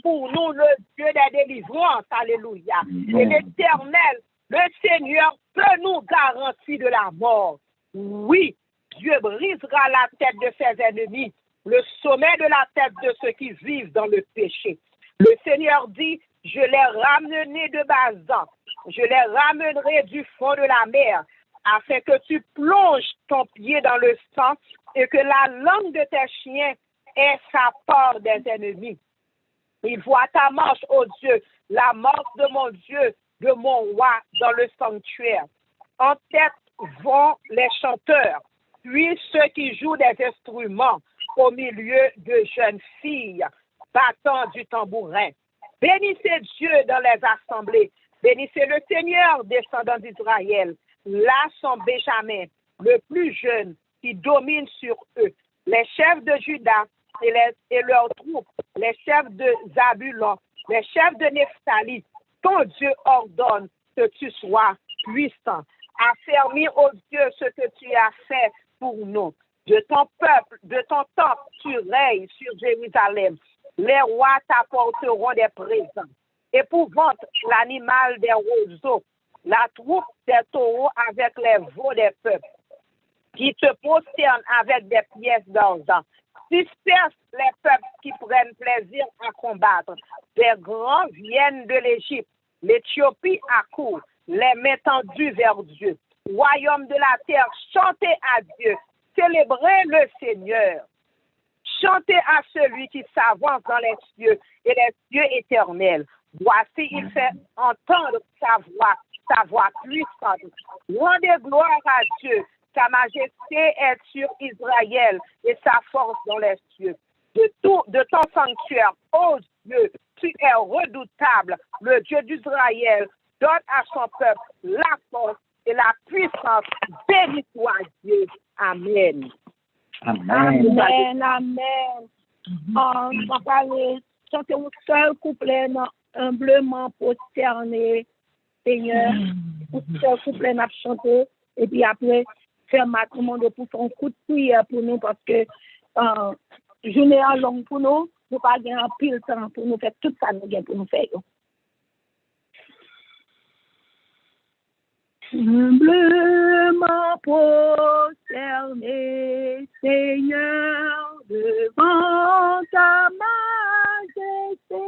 pour nous le Dieu des délivrances. Alléluia. Et l'Éternel, le Seigneur, peut nous garantir de la mort. Oui, Dieu brisera la tête de ses ennemis, le sommet de la tête de ceux qui vivent dans le péché. Le Seigneur dit, je les ramenerai de Bazan, je les ramènerai du fond de la mer, afin que tu plonges ton pied dans le sang et que la langue de tes chiens ait sa part des ennemis. Il voit ta marche, ô Dieu, la marche de mon Dieu, de mon roi dans le sanctuaire. En tête vont les chanteurs, puis ceux qui jouent des instruments au milieu de jeunes filles battant du tambourin. Bénissez Dieu dans les assemblées. Bénissez le Seigneur, descendant d'Israël. Là sont Benjamin, le plus jeune, qui domine sur eux. Les chefs de Juda et leurs troupes, les chefs de Zabulon, les chefs de Nephtali. Ton Dieu ordonne que tu sois puissant. Affermis, ô Dieu, ce que tu as fait pour nous. De ton peuple, de ton temple, tu règnes sur Jérusalem. Les rois t'apporteront des présents. Épouvante l'animal des roseaux, la troupe des taureaux avec les veaux des peuples, qui te prosternent avec des pièces d'argent. Disperse les peuples qui prennent plaisir à combattre. Des grands viennent de l'Égypte, l'Éthiopie accourt, les mains tendues vers Dieu. Royaume de la terre, chantez à Dieu, célébrez le Seigneur. Chantez à celui qui s'avance dans les cieux et les cieux éternels. Voici, il fait entendre sa voix puissante. Rendez gloire à Dieu. Sa majesté est sur Israël et sa force dans les cieux. De ton sanctuaire, ô Dieu, tu es redoutable. Le Dieu d'Israël donne à son peuple la force et la puissance. Béni soit Dieu. Amen. Amen. Amen. Amen. On va parler, chanter un seul couplet, humblement prosterné, Seigneur. Un seul couplet, n'a chanté. Et puis après, faire tout le monde pour faire un coup de prière pour nous parce que journée en longue pour nous, nous pas gagner un pile temps pour nous faire tout ça nous gagne pour nous faire. Humblement prosterné, Seigneur, devant ta majesté,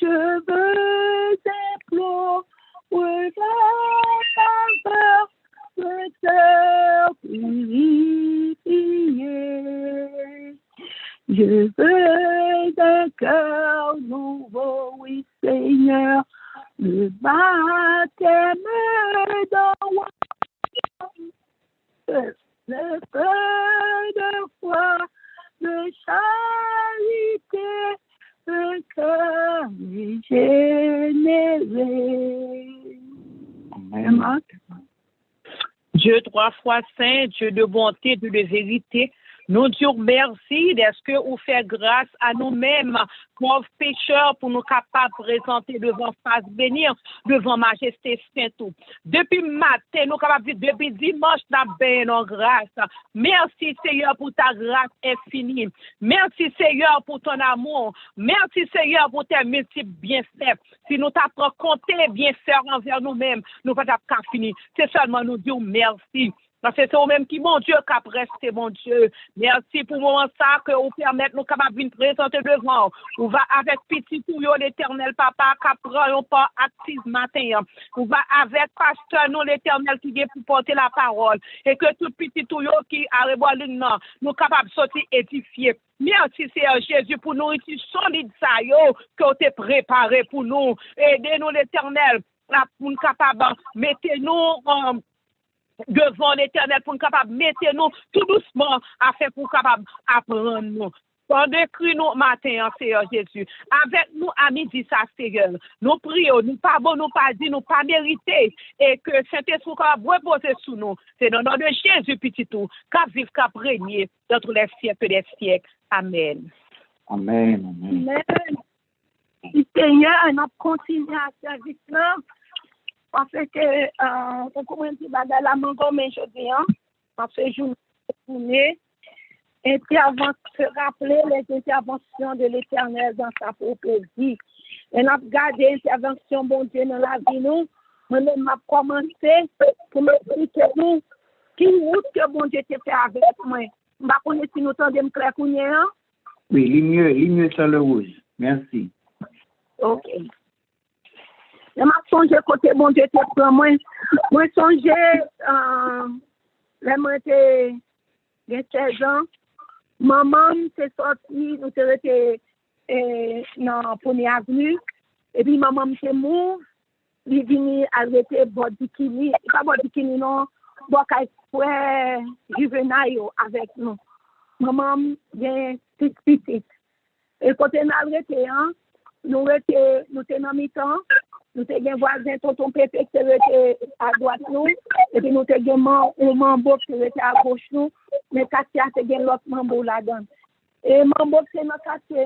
je veux implorer ta faveur, le cœur purifié. Je veux un cœur nouveau, oui Seigneur, le baptême dans le feu de foi, de charité, un cœur régénéré. Amen. Dieu 3 fois saint, Dieu de bonté, Dieu de vérité, nous disons merci d'est-ce que vous faites grâce à nous-mêmes, pauvres pécheurs, pour nous capables de présenter devant face bénir, devant majesté sainte. Depuis matin, nous capables de dire, depuis dimanche, nous avons grâce. Merci Seigneur pour ta grâce infinie. Merci Seigneur pour ton amour. Merci Seigneur pour tes multiples bienfaits. Si nous t'apprenons compter bienfaits envers nous-mêmes, nous ne pouvons pas finir. C'est seulement nous dire merci. Parce que c'est vous-même qui, mon Dieu, qui a resté, mon Dieu. Merci pour le moment ça que vous permettez nous capables de présenter devant. On va avec petit touillon l'éternel papa qui prend pas actif matin. On va avec pasteur nous l'éternel qui vient pour porter la parole. Et que tout petit touillon qui a réboilé nous capables de sortir édifiés. Merci Seigneur Jésus pour nous être solides ça yo que vous avez préparé pour nous. Aidez-nous l'éternel pour nous capables mettez-nous devant l'éternel pour nous capables mettez nous tout doucement afin pour nous capables apprendre nous. Pendant que nous matin, Seigneur Jésus, avec nous à midi, ça, Seigneur, nous prions, nous pas bon, nous pas dit, nous pas mérité, et que Saint-Esprit reposer sous nous. C'est dans le nom de Jésus, petit tout, qu'a vivre, qu'a régner dans tous les siècles des siècles. Amen. Amen. Amen. Seigneur, on a continué à servir là. Parce que, on commence à la manger aujourd'hui, parce que je journée, rappeler les interventions de l'Éternel dans sa propre vie. Et nous avons gardé l'intervention, bon Dieu, dans la vie, nous. Moi-même, m'a commencé pour m'expliquer nous qui route que bon Dieu t'a fait avec moi. Je ne sais pas si nous entendons clair qu'on est, hein? Oui, ligne sur le rouge. Merci. Ok. Je m'a songé côté bon Dieu t'a pris moi. Moi, songé, moi, j'étais 16 ans. Maman s'est sortie, nous étions dans la première avenue. Et puis, maman s'est mouvée. Il vient arrêter Bodikini, pas Bodikini, non, Bokai frère Juvenal avec nous. Maman vient petite. Et quand on a arrêté, nous étions dans mi-temps, nous étions un voisin, tonton Pépé qui était à droite nous, et puis nous étions un mambo qui était à gauche nous, mais Katia était l'autre mambo là-dedans. Et mambo c'est notre quartier,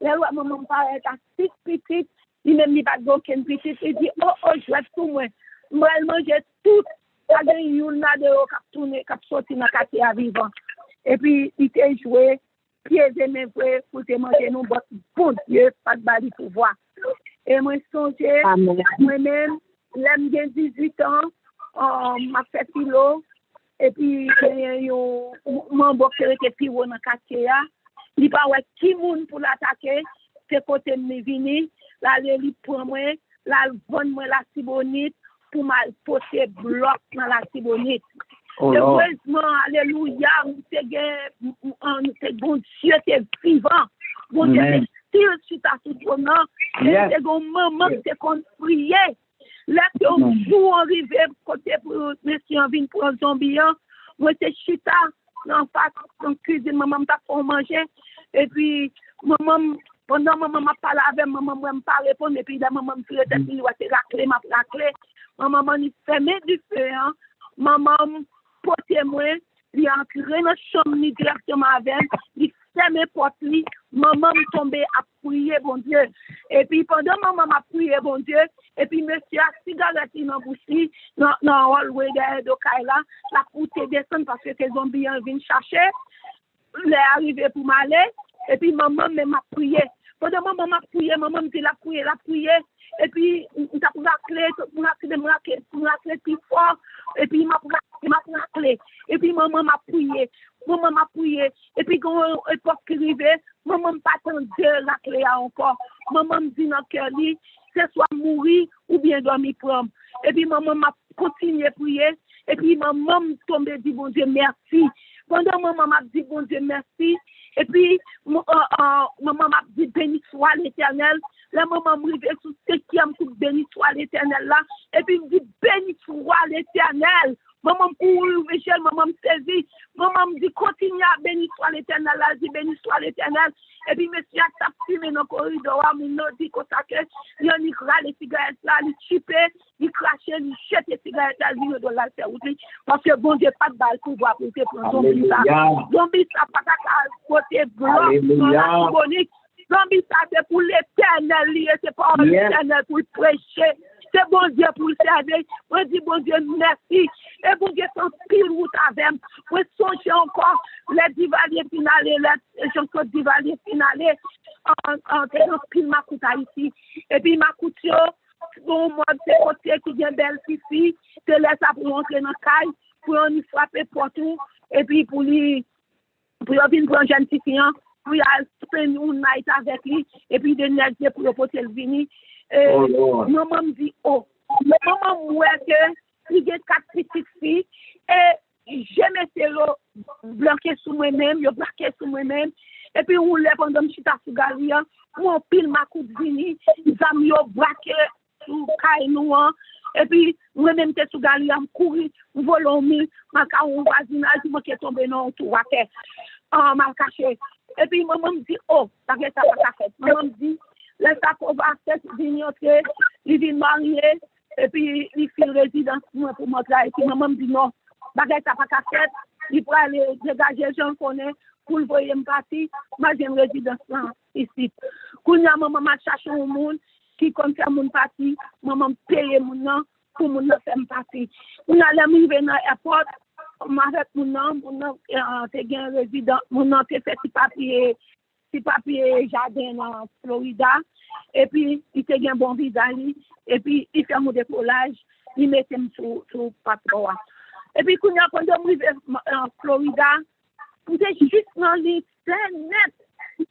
là où maman paraît à petite. Il même dit pas d'aucune petite, il dit oh je vais tout moi manger tout ça gagne une là de tourner cap sortir dans quartier à vivant et puis il t'a joué pieds et mains pour te manger nous bon Dieu pas de bali pouvoir et moi songer moi même l'aime j'ai 18 ans m'a fait philo et puis mon boxeur était plus haut dans quartier là il pas ouais qui monde pour l'attaquer c'est côté me venir la li pour moi la bonne moi la Tibonite pour mal poser bloc dans la Tibonite heureusement alléluia c'est bon Dieu c'est vivant bon Dieu c'est sur ta souffrance c'est un moment c'est qu'on prier là que jour arrivé côté pour monsieur en vient pour un zombie moi c'est chita en face en cuisine maman t'a fait manger et puis maman pendant maman m'a parlé avec maman me pas répondre et puis la maman me fait tête il va te racler maman il fermé du feu maman porter moi il entrer dans chambre ni directement avec il fermé porte lui maman me tomber à prier bon Dieu et puis pendant maman m'a prié bon Dieu et puis monsieur a cigarette dans bouche dans hallway de Kaila la pouté descend parce que les zombies viennent chercher il est arrivé pour m'aller et puis maman m'a prié. Pendant maman m'a prié, maman me dit la prier. Et puis, il t'a pour la clé plus fort. Et puis, il m'a pour la clé. Et puis, maman m'a prié. Et puis, quand l'époque qui arrivait, maman m'a pas attendu la clé encore. Maman me dit dans le cœur, c'est soit mourir ou bien dormir prendre. Et puis, maman m'a continué à prier. Et puis, maman me tombe et dit, bon Dieu, merci. Pendant maman m'a dit, bon Dieu, merci. Et puis, maman m'a dit, béni soit l'Éternel. La maman m'a dit, sous ce qui aime tout, béni soit l'Éternel là. Et puis, me dit, béni soit l'Éternel. Maman pour Michel, maman me saisit. Maman me dit, continue à béni soit l'Éternel là. Je dis, béni soit l'Éternel. Et puis, monsieur a tapé dans le corridor, il m'a dit, il y a une crâne, les cigarettes là, il chipé, il crachait, il jette les cigarettes là, il doit la faire aussi. Parce que bon Dieu, pas de balle pour voir pour te prendre zombie ça. Zombie ça, pas qu'à côté bloc, dans la chronique. Zombie ça, c'est pour l'Éternel, c'est pas l'Éternel pour prêcher. C'est bon Dieu pour le servir. Moi, je dis bon Dieu, merci. Et bon Dieu, sans pile route avec. Moi, songez encore les divaliers finales, les chansons divaliers finales, en pile ma coute ici. Et puis, ma coute, bon, moi, c'est côté qui vient belle ici, te laisse à pour entrer dans la caille, pour y frapper partout, et puis pour venir prendre un jeune petit pour y spend une night avec lui, et puis de l'énergie pour le porter le vini. Maman me dit, maman me dit que il y a 4 petites filles, et je m'essaie bloquer sous moi-même, je bloquer sous moi-même, et puis on lève pendant que je suis à Sougalia, on pile ma coupe de vini, ils ont braqué sous Kainouan, et puis moi-même, je suis à Sougalia, je courir, je vole au mille, je suis au voisinage, je suis tombé dans le tour, je caché. Et puis maman me dit, ça va pas fait. Maman me dit, les sapos va faire, il vient marier, et puis il fait résidence pour montrer. Et puis maman me dit, non, bagay ça pas fait, il peut aller dégager, j'en connais, pour le voyer me partir, moi j'ai une résidence là, ici. Quand maman m'a cherché un monde qui compte faire mon parti, maman paye mon nom pour mon faire partir. On a l'arrivée dans l'airport, avec mon nom, c'est un résident, mon nom, c'est fait si papier jardin en Florida, et puis il te gagne bon visa, et puis il fait mon décollage, il met sur patron. Et puis quand on arrive en Florida, vous êtes juste dans les net.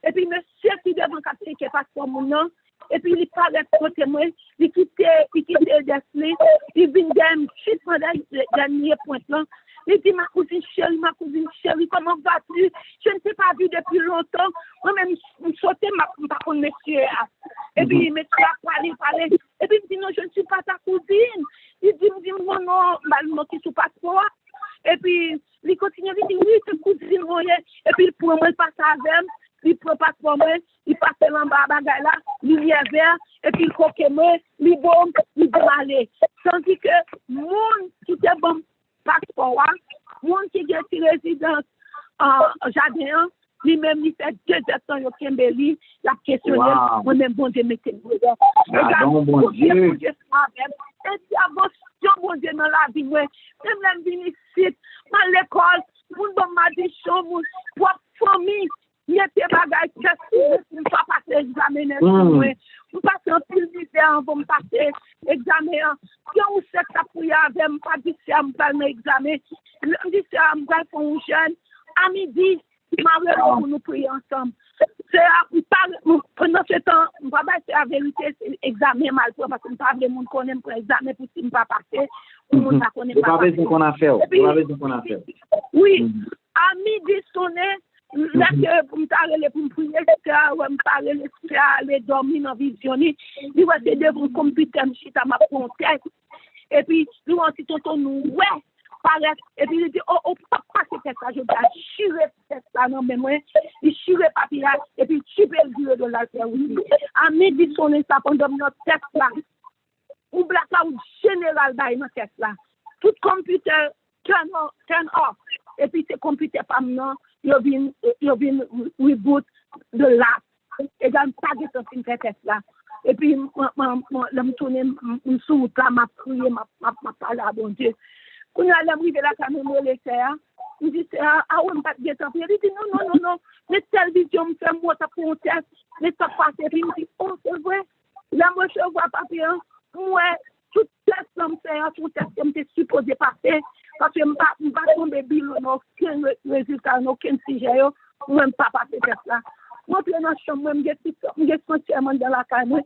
Et puis monsieur qui devant capter qui passe pour mon nom, et puis il parle côté moi, il quitte Desney, il vient d'un chute pendant le dernier point là. Il dit ma cousine chérie, comment vas-tu? Je ne t'ai pas vu depuis longtemps. Moi-même, je sautais ma monsieur. Et puis, monsieur a parlé. Et puis, il me dit non, je ne suis pas ta cousine. Il dit mon nom, mal qui sous passeport. Et puis, il continue, il dit oui, c'est cousine, moi. Et puis, il prend moi, il passe avec, il prend passeport, moi, il passe en bas, bagaille là, il vient vers, et puis il coque moi, il bombe, il doit aller. Tandis que, monde qui était bon, passeport, monde qui a une résidence en jardin, lui-même, il fait 2 ans, il a Kimberly, la questionné, moi-même, bon Dieu, mettez-vous dedans. Pardon, bon Dieu. Et puis, avant, bon Dieu, dans la vie, moi, même la vie ici, dans l'école, mon bon m'a dit, mon propre famille, il y a des bagages, je ne peux pas passer l'examen, je passe en pile d'hiver, je vais passer l'examen. Si on sait que ça pourrait avoir, je pas dit si je vais faire l'examen. Je dis si je vais faire un jeune. À midi, je vais nous prier ensemble. Pendant ce temps, je ne vais pas faire la vérité, c'est l'examen mal parce que je ne sais pas le monde connaît pour l'examen pour si je ne vais pas passer. Le monde ne connaît pas. C'est qu'on a fait. Oui, à midi sonné. Là que pour me parler pour me prier ou me parler aller dormir dans visionner il va te devant computer chita ma contexte et puis nous on dit tonton nous ouais paraît et puis il dit oh pas c'est ça je dois chirer ça non mais moi il chirer papier et puis chirer le bureau de la terre oui à midi sonner ça pendant notre test là ou blackout général dans test là tout computer turn off et puis c'est computer pas maintenant il vient reboot de l'app. Et dans pas de temps fin fait là. Et puis je me tourner sous là m'a prié m'a parlé à bon Dieu. Quand il a arrivé là quand me laisser il dit ah on pas de temps. Il dit non les télévisions me fait moi ça pour test mais ça passe et puis il dit oh c'est vrai. Là moi je vois papier moi tout test me fait tout test que me supposé passer parce que je pas tomber bilan aucun résultat aucun sujet même pas passer test là. Moi plein dans chambre moi me sentiment dans la caille moi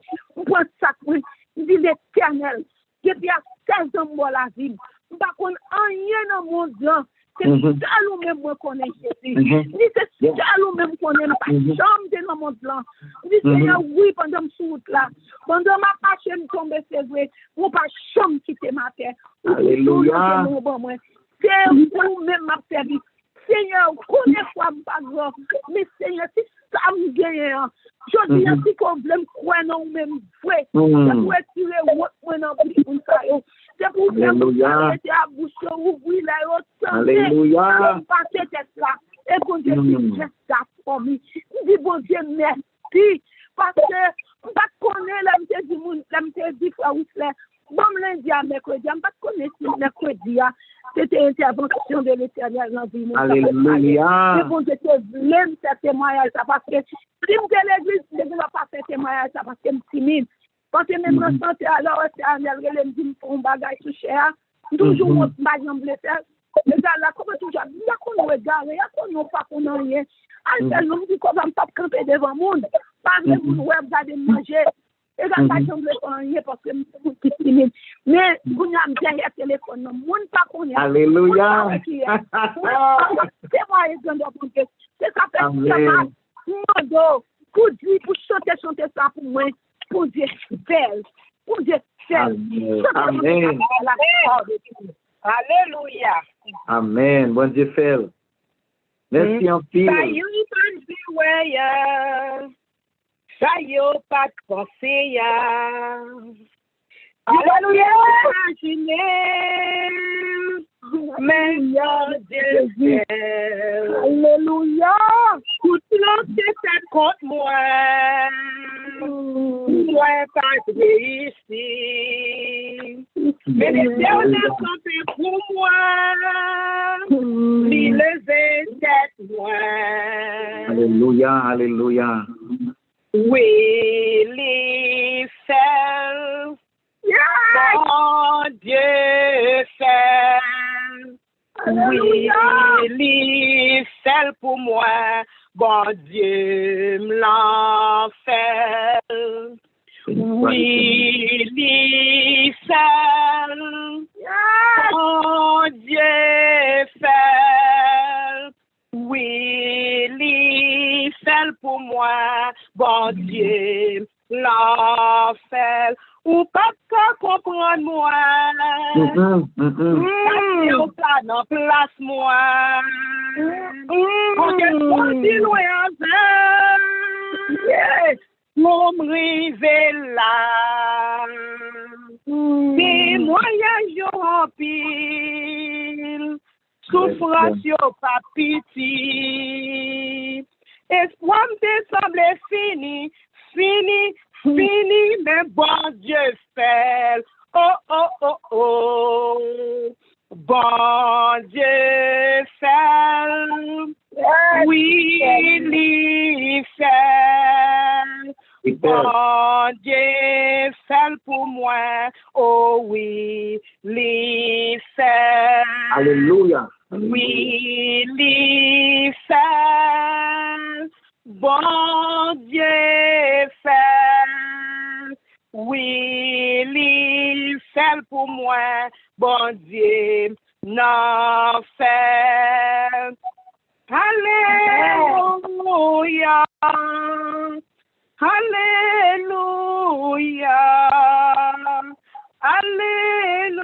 prend sac moi dit l'Éternel depuis à 16 ans moi la vie pas connait rien dans mon monde c'est ça nous même moi connaît Jésus ni c'est ça nous même connaît pas chambre dans mon plan dit Seigneur oui pendant me là pendant ma passion tomber c'est vrai on pas chambre quitter ma terre alléluia c'est vous même ma service Seigneur connais quoi pas grand mais Seigneur si ça me gagne je dis si problème quoi non même vrai c'est pour tirer moi non pour ça c'est pour faire arrêter à bouche ouvrir là alléluia passer tête là et bon Dieu dit ça pour moi dit bon Dieu merci parce que pas connaître là me dit frère Ousler bon lundi à mercredi on pas connaître mercredi c'était intervention de l'Éternel dans vie alléluia et bon Dieu te l'aime ce témoignage parce que si l'église ne va pas faire témoignage parce que je suis timide parce que même dans santé alors Éternel me dit pour un bagage tout cher toujours mon bagage en bleu faire mais là comment toujours il y a qu'on regarde il y a qu'on pas qu'on rien alors nous dit qu'on va pas camper devant monde pas même vous regarder manger et quand pas jongler rien parce que je suis timide mais vous n'avez derrière téléphone non monde pas connaît alléluia c'est moi c'est ça fait ça mando pour dire pour chanter ça pour moi pour dire belle pour dire amen Alléluia. Amen. Bon Dieu fait. Merci en pile. Ça y est, pas de penser. Alléluia. Meilleur Dieu. Alléluia. Tout le monde c'est contre moi. Moi pas ici. Mais l'Éternel campait pour moi, il levait tête moi. Alléluia, alléluia. Oui, les seuls, mon Dieu seul. Oui, les seuls pour moi, bon Dieu me l'en fait. Oui, les seuls, mon Dieu fait. Oui, les seuls pour moi, bon Dieu l'en fait. Ou pas comprendre moi. Dans place moi. Pour que soit si loin mon rive là. Des moyens en pile. Souffrance yo pas pitié. Espoir me semble fini, mais bon Dieu fait. Oh, oh, oh, oh. Bon Dieu fait. Oui, il fait. Bon Dieu fait pour moi. Oh oui, il fait. Alléluia. Oui, il fait. Bon Dieu fait. Oui, il fait pour moi. Bon Dieu n'en fait. Alléluia. Alléluia. Alléluia.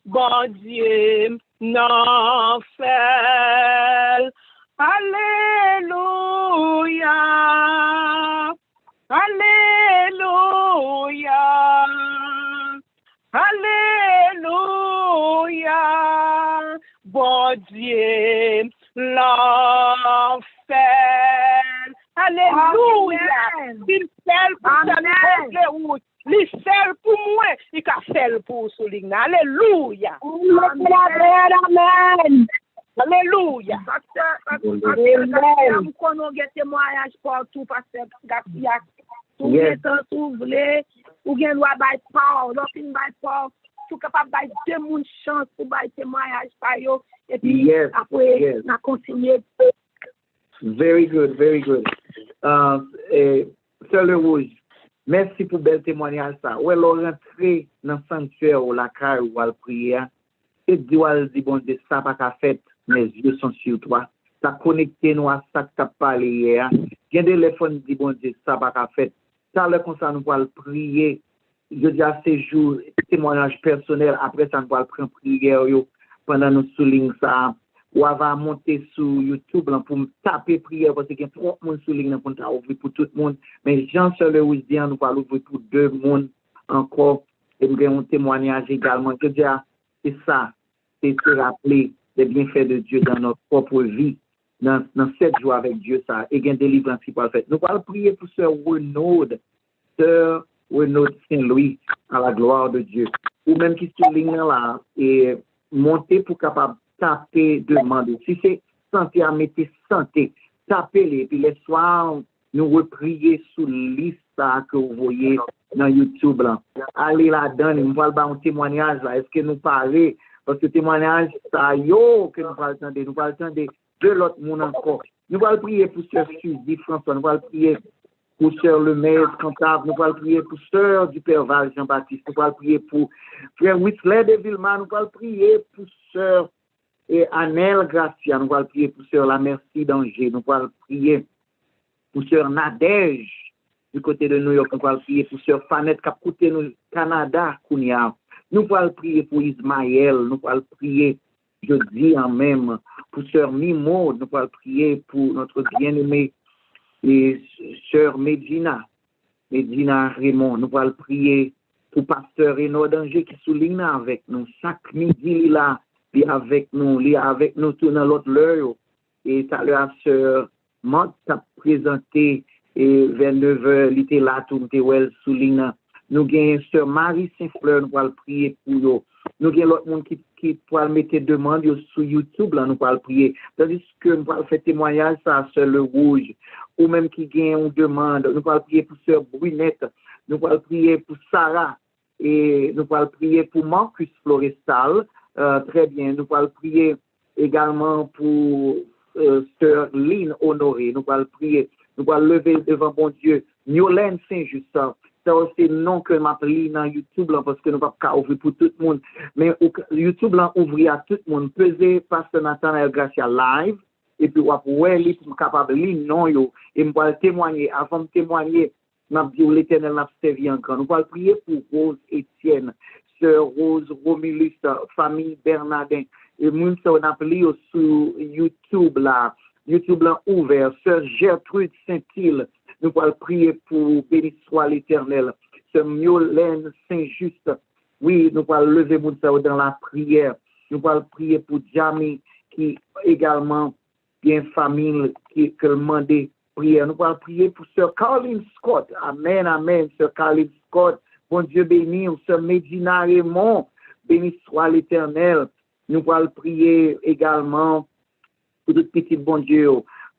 Bon Dieu n'en fait. Alléluia. Alléluia. Alléluia. Bon Dieu l'en fait. Alléluia. Il fait pour ça. Il fait pour moi. Il fait pour souligner. Alléluia. Amen. Alléluia. Amen. Nous get témoignage partout parce que Garcia tout temps tout voulez ou bien loi by power, l'aucune by power, tout capable by deux moun chance pour by témoignage par yo et puis après on continuer. Very good, very good. Sœur Le Rouge, merci pour bel témoignage ça. Ou elle rentré dans le sanctuaire ou la caille ou elle prier. Et dit bon Dieu, ça pas qu'à fait, mes yeux sont sur toi. Ça connecté nous à ça que tu as parlé hier. Bien de téléphone dit bon Dieu, ça pas qu'à fait. Ça le concerne nous pour prier. Je dis à ces jours, témoignage personnel, après ça nous va prendre prière pendant nous souligne ça. Ou va monter sur YouTube là, pour taper prière parce qu'il y a trop de monde sur ligne pour ouvrir pour tout le monde. Mais Jean-Charles Lewis dit nous va l'ouvrir pour deux monde encore. Et nous avons un témoignage également. Je dis c'est ça, c'est se rappeler les bienfaits de Dieu dans notre propre vie, dans 7 jours avec Dieu ça. Et gain délivrance qui peut faire. Nous allons prier pour sœur Renaud Saint-Louis à la gloire de Dieu. Ou même qui souligne là et monter pour capable taper, demander. Si c'est santé à mettre santé, tapez-les. Puis les soirs, nous reprier sous liste que vous voyez dans YouTube. Là. Allez là-dedans, nous allons un témoignage là. Est-ce que nous parlons? Parce que témoignage, ça que nous allons attendre. Nous allons attendre de l'autre monde encore. Nous allons prier pour Sœur Suzy François. Nous allons prier pour Sœur Lemaître Comptable. Nous allons prier pour Sœur du Père Val Jean-Baptiste. Nous allons prier pour Frère Whistler de Villemar. Nous allons prier pour Sœur et Annelle Gracia, nous allons prier pour Sœur La Merci d'Angers, nous allons prier pour Sœur Nadège du côté de New York, nous allons prier pour Sœur Fanette qui a coûté nous Canada, Kounia. Nous allons prier pour Ismaël, nous allons prier, je dis en même, pour Sœur Mimo, nous allons prier pour notre bien-aimée et Sœur Medina Raymond, nous allons prier pour Pasteur Renaud d'Angers qui souligne avec nous chaque midi là. Li avec nous tout dans l'autre l'heure. Et tout à l'heure, Sœur Marc t'a présenté et vers 9h, il était là, tout le souligne nous avons Sœur Marie Saint-Fleur, nous allons prier pour eux. Nous avons l'autre monde qui pourra mettre des demandes sur YouTube, là, nous allons prier. Tandis que nous allons faire témoignage à Sœur Le Rouge, ou même qui gagne une demande, nous allons prier pour Sœur Brunette, nous allons prier pour Sarah, et nous allons prier pour Marcus Florestal, très bien, nous allons prier également pour Sœur Lynn Honoré, nous allons prier, nous allons lever devant bon Dieu, Niolène Saint-Just, ça c'est le nom que m'appelle dans YouTube là, parce que nous ne pouvons pas ouvrir pour tout le monde. Mais YouTube là, ouvrir à tout le monde. Pesez Pasteur Nathanael Gracia live. Et puis, pour être capable de lire non yo. Et je vais témoigner. Avant de témoigner, je vais dire l'Éternel n'a servi encore. Nous allons prier pour Rose Etienne, Sœur Rose Romulus, famille Bernardin. Et nous on appelle sur YouTube là. YouTube là ouvert. Sœur Gertrude Saint-Île. Nous allons prier pour béni soit l'Éternel. Ce Miolène Saint-Just. Oui, nous allons lever mon dans la prière. Nous allons prier pour Jamie qui également bien famille qui demande prière. Nous allons prier pour Sœur Carlin Scott. Amen, amen. Sœur Carlin Scott. Bon Dieu béni. Sœur Medina Raymond. Béni soit l'Éternel. Nous allons prier également pour tout petit bon Dieu.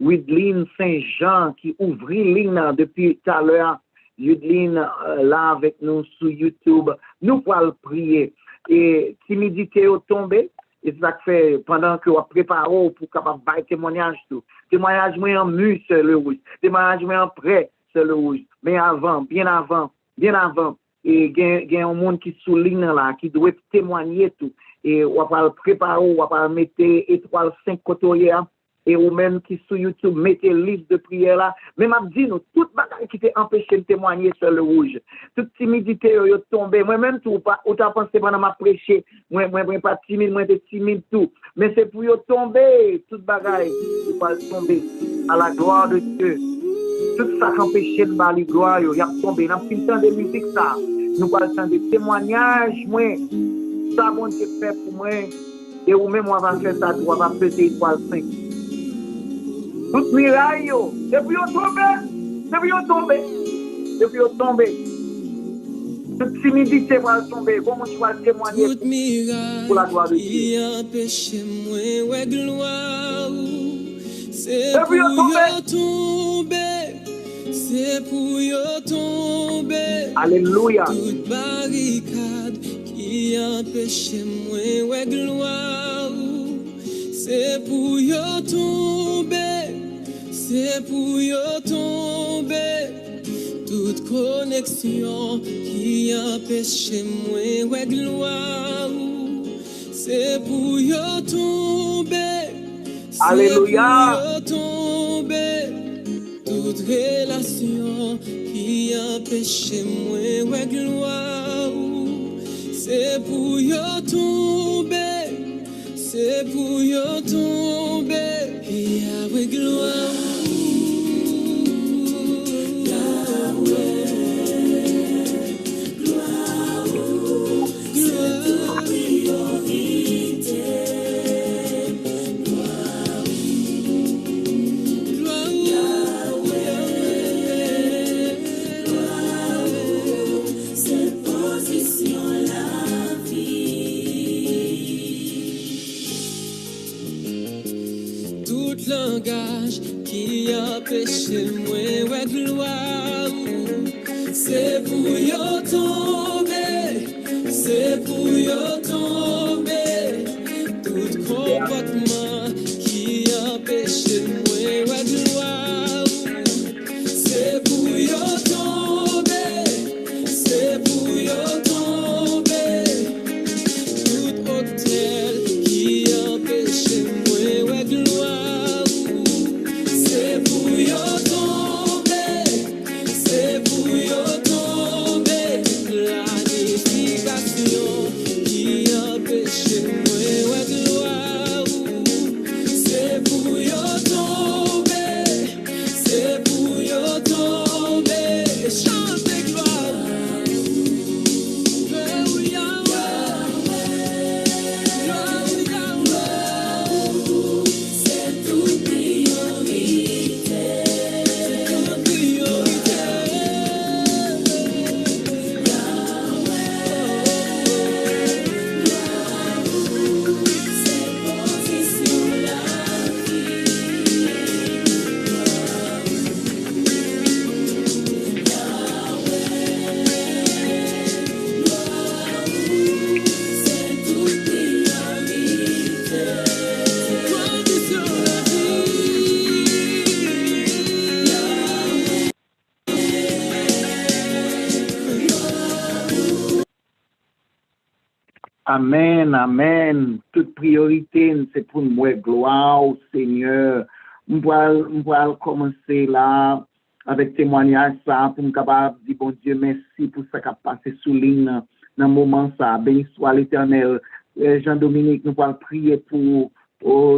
Widline Saint-Jean qui ouvrit ligne depuis tout à l'heure. Widline là avec nous sur YouTube. Nous allons prier. Et timidité est tombée. Et ça fait pendant que on prépare pour capable faire témoignage tout. Témoignage moi en mu c'est le rouge. Témoignage moi en prêt c'est le rouge. Mais avant, bien avant. Et il y a un monde qui souligne là qui doit témoigner tout. Et on va préparer, on va mettre étoile 5 côtés. Et ou même qui sur YouTube mettez liste de prière là, même m'a dit nous toute bagaille qui t'est empêché de témoigner sur le rouge, toute timidité yo tombé, moi même tout pas ou t'as pensé pendant m'a prêché, moi pas timide, moi t'es timide tout, mais c'est pour yo tomber toute bagaille pour pas tomber à la gloire de Dieu. Tout ça qui empêche de parler gloire yo y a tombé dans fin temps de musique ça. Nous pas le temps de témoignage moi ça bon Dieu fait pour moi et ou même on va faire ça, on va peser étoile 5. Tout miraille, depuis vous tomber. Toute timidité va tomber. Comment tu vas témoigner pour la gloire de Dieu? C'est pour tomber. Alléluia. Toute barricade qui empêche moi gloire. C'est pour tomber. C'est pour tomber toute connexion qui empêche moi gloire. C'est pour tomber. Alléluia. C'est pour tomber toute relation qui empêche moi gloire. C'est pour tomber. C'est pour tomber. Et avec gloire. Langage qui empêche moi gloire. C'est pour tomber, c'est pour tomber. Tout comportement qui empêche moi gloire. C'est pour tomber, c'est pour tomber. Tout hôtel qui empêche moi gloire. Qui Amen, amen. Toute priorité, c'est pour moi, gloire au Seigneur. On va commencer là avec témoignage ça pour me capable dire bon Dieu merci pour ça qui a passé sous ligne dans le moment ça. Béni soit l'Éternel. Jean-Dominique, nous allons prier pour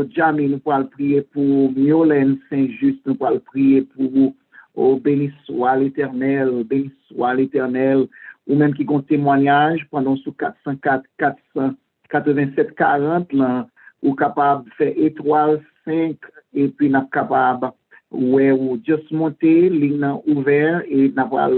Jamie, nous allons prier pour Miolène Saint-Just, nous allons prier pour béni soit l'Éternel, béni soit l'Éternel. Ou même qui ont témoignage pendant sous 404, 487, 40 là, ou capable de faire étoile 5 et puis n'a capable ou juste monter ligne ouvert et n'a pas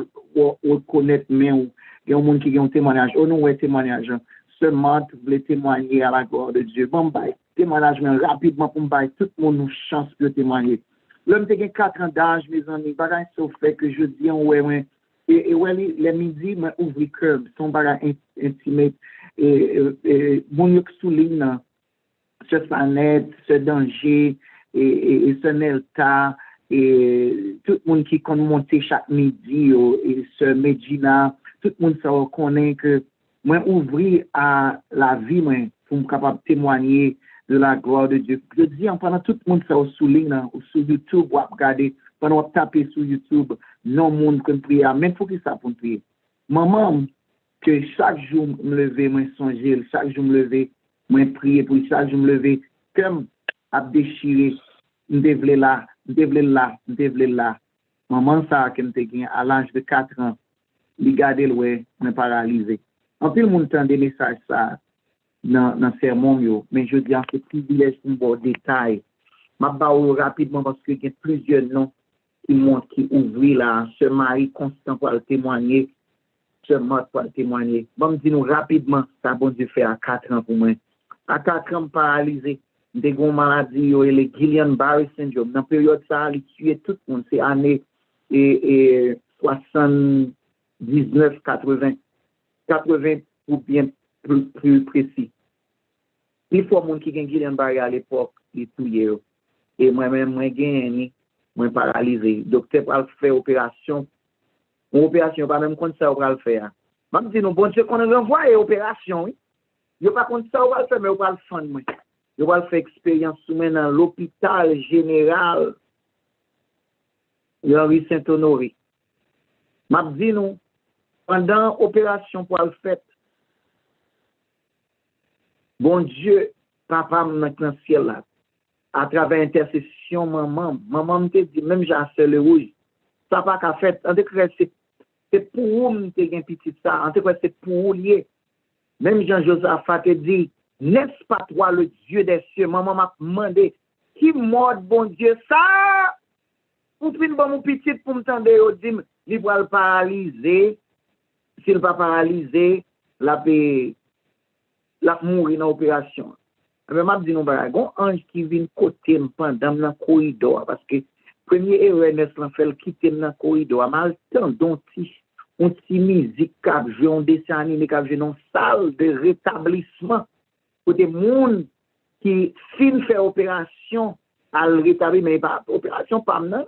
reconnaître mais il y a un monde qui ont témoignage nous témoignage seulement tu voulais témoigner à la gloire de Dieu bon bye témoignage rapidement pour bailler tout le monde nous chance de témoigner l'homme qui a 4 ans d'âge mes amis bagage sauf fait que je dis ouais et les midi m'a ouvert cœur son bagage intimate et mon qui souligne ce sanette ce danger et ce nelta et tout le monde qui compte monter chaque midi et ce Medina tout le monde ça reconnaît que moi ouvrir à la vie moi pour me capable témoigner de la gloire de Dieu. Je dis pendant tout le monde ça souligne sur YouTube ou regarder pendant taper sur YouTube non monde qu'on prie même faut que ça pour prier. Maman que chaque jour me lever moi songer chaque jour me lever moi prier pour chaque jour me lever comme à déchirer m'devler là maman ça que m'te gain à l'âge de 4 ans il garder ouais me paralysé en plus le monde entend des messages ça dans sermon yo mais je dis c'est privilège pour bon détail m'a baou rapidement parce que il y a plusieurs noms qui montrent qui ouvrir là ce mari constant pour le témoigner ce mode pour le témoigner bon me dis nous rapidement ça bon Dieu fait à 4 ans pour moi à 4 ans paralysé des gros maladies et le Guillain-Barré syndrome dans période ça il tuait tout le monde c'est année et 79 80 ou bien plus précis il faut monde qui gagne Guillain-Barré à l'époque il tuait et moi-même moi gagne moi paralysé docteur va faire opération pas même comme ça on va le faire même si nous bon Dieu qu'on envoie opération oui yo pas comme ça on va le faire mais on va le faire moi je vais faire expérience dans l'hôpital général de Henri Saint-Honoré. M'a dit nous pendant opération pour le fait bon Dieu papa maintenant ciel là à travers intercession maman me dit même j'ai assez le rouge ça pas qu'à fait en tout cas c'est pour nous te gain petit ça en tout cas c'est pour lier même Jean-Josaphat te dit n'est-ce pas toi le Dieu des cieux? Maman m'a demandé, qui mord bon Dieu ça? Ou fin bon mon petit pour me tendre, il va le paralyser. S'il va paralyser, la mourir dans l'opération. Mais m'a dit non, un ange qui vient côté pendant dans le corridor, parce que premier erreur n'est-ce fait quitter dans le corridor, mal temps dont on si musique cap jouer on dessin animé cap jouer dans salle de rétablissement. Pour des gens qui fin fait opération à le rétablir, mais pas opération pas non.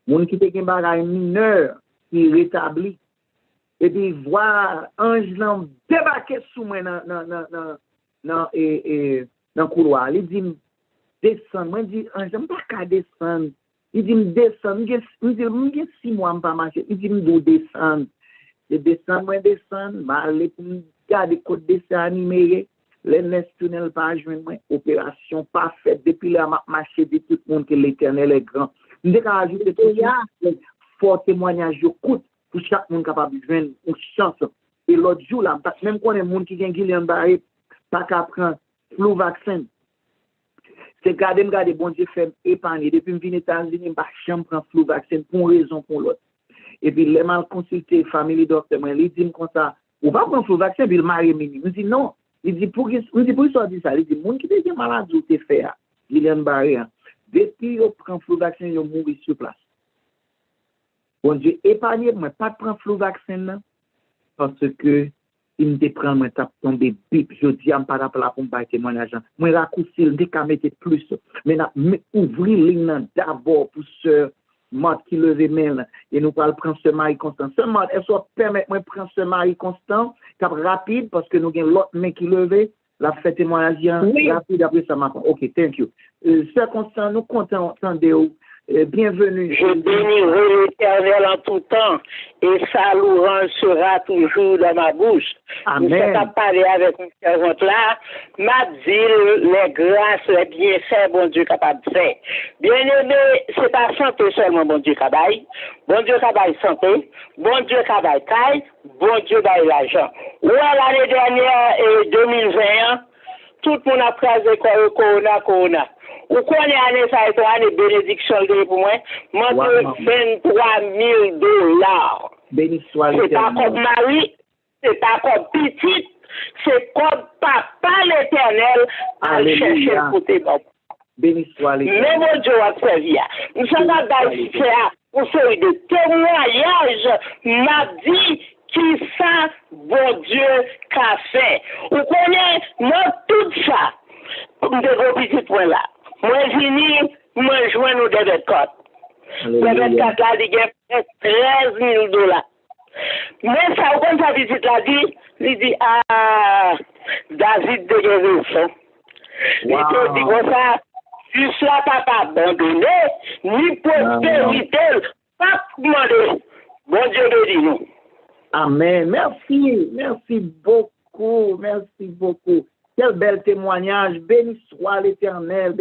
Moun qui te gen bagay mineur qui rétablit et puis voir ange nan débarquer sous moi dans couloir. Il dit descend, moi dit ange pas descendre. Il dit descend, il dit 6 mois pas marcher. Il dit me descendre. Je descend, moi descend, aller pour garder code dessin animé. Les nestes tunnel pas joindre moi opération pas faite depuis là m'a marché de tout le monde que l'Éternel est grand. Nous devons ajouter tout fort témoignage coûte pour chaque monde capable de joindre une chance et l'autre jour là même quand les monde qui gagne Guillain-Barré pas qu'à prendre flu vaccin c'est garder bon Dieu fait épargner depuis me venir aux États-Unis pas jamais prendre flu vaccin pour une raison pour l'autre et puis les mal consulter famille docteur moi il dit comme ça ou pas prendre flu vaccin puis le mari mini me dit non. Il dit pour ça dit ça il dit monde qui est malade ou te fait Guillain-Barré depuis on prend flu vaccin ils mourir sur place bon Dieu épargné moi pas prendre flu vaccin parce que il me prend moi tape tomber bip je dis am pas là pour me témoignage moi raccourci il dit qu'à mettre plus mais ouvrir ligne d'abord pour sœur Marthe qui levait main et nous allons prendre ce mari constant. Ce Marthe, est-ce que permettez-moi de prendre ce mari constant, cap rapide, parce que nous avons l'autre main qui levait, la fait témoignage rapide, après ça m'a. OK, thank you. Sœur Constant, nous comptons entendre. Bienvenue. Je bénirai l'Éternel en tout temps et sa louange sera toujours dans ma bouche. Amen. Je suis parler avec une servante là, m'a dit les grâces, les bienfaits, bon Dieu capable de faire. Bien aimé, c'est pas santé seulement, bon Dieu capable. Bon Dieu capable santé, bon Dieu capable taille, bon Dieu bail l'argent. Ouais, l'année dernière, 2020, tout le monde a crasé Corona. Ou qu'on est année ça et toi, les bénédictions pour moi, moi, $23 000. Béni soit c'est pas comme mari, c'est pas comme petite, c'est comme papa l'Éternel à chercher le côté bon. Béni soit l'Éternel. Mais mon Dieu va servir. Nous sommes dans une série de témoignages, m'a dit qui ça, bon Dieu, qu'a fait. Vous connaissez, moi, tout ça, comme des gros petits points là. Moi, fini, moi, joins nous des bêtes-côtes. Les bêtes-côtes là, il y a $13 000. Mais ça, comme ça, visite là, il dit, David de Guérison. Il te dit comme ça, juste là, papa abandonné, ni postérité, pas demander. Bon Dieu bénisse nous. Amen. Merci beaucoup. Quel bel témoignage. Béni soit l'Éternel.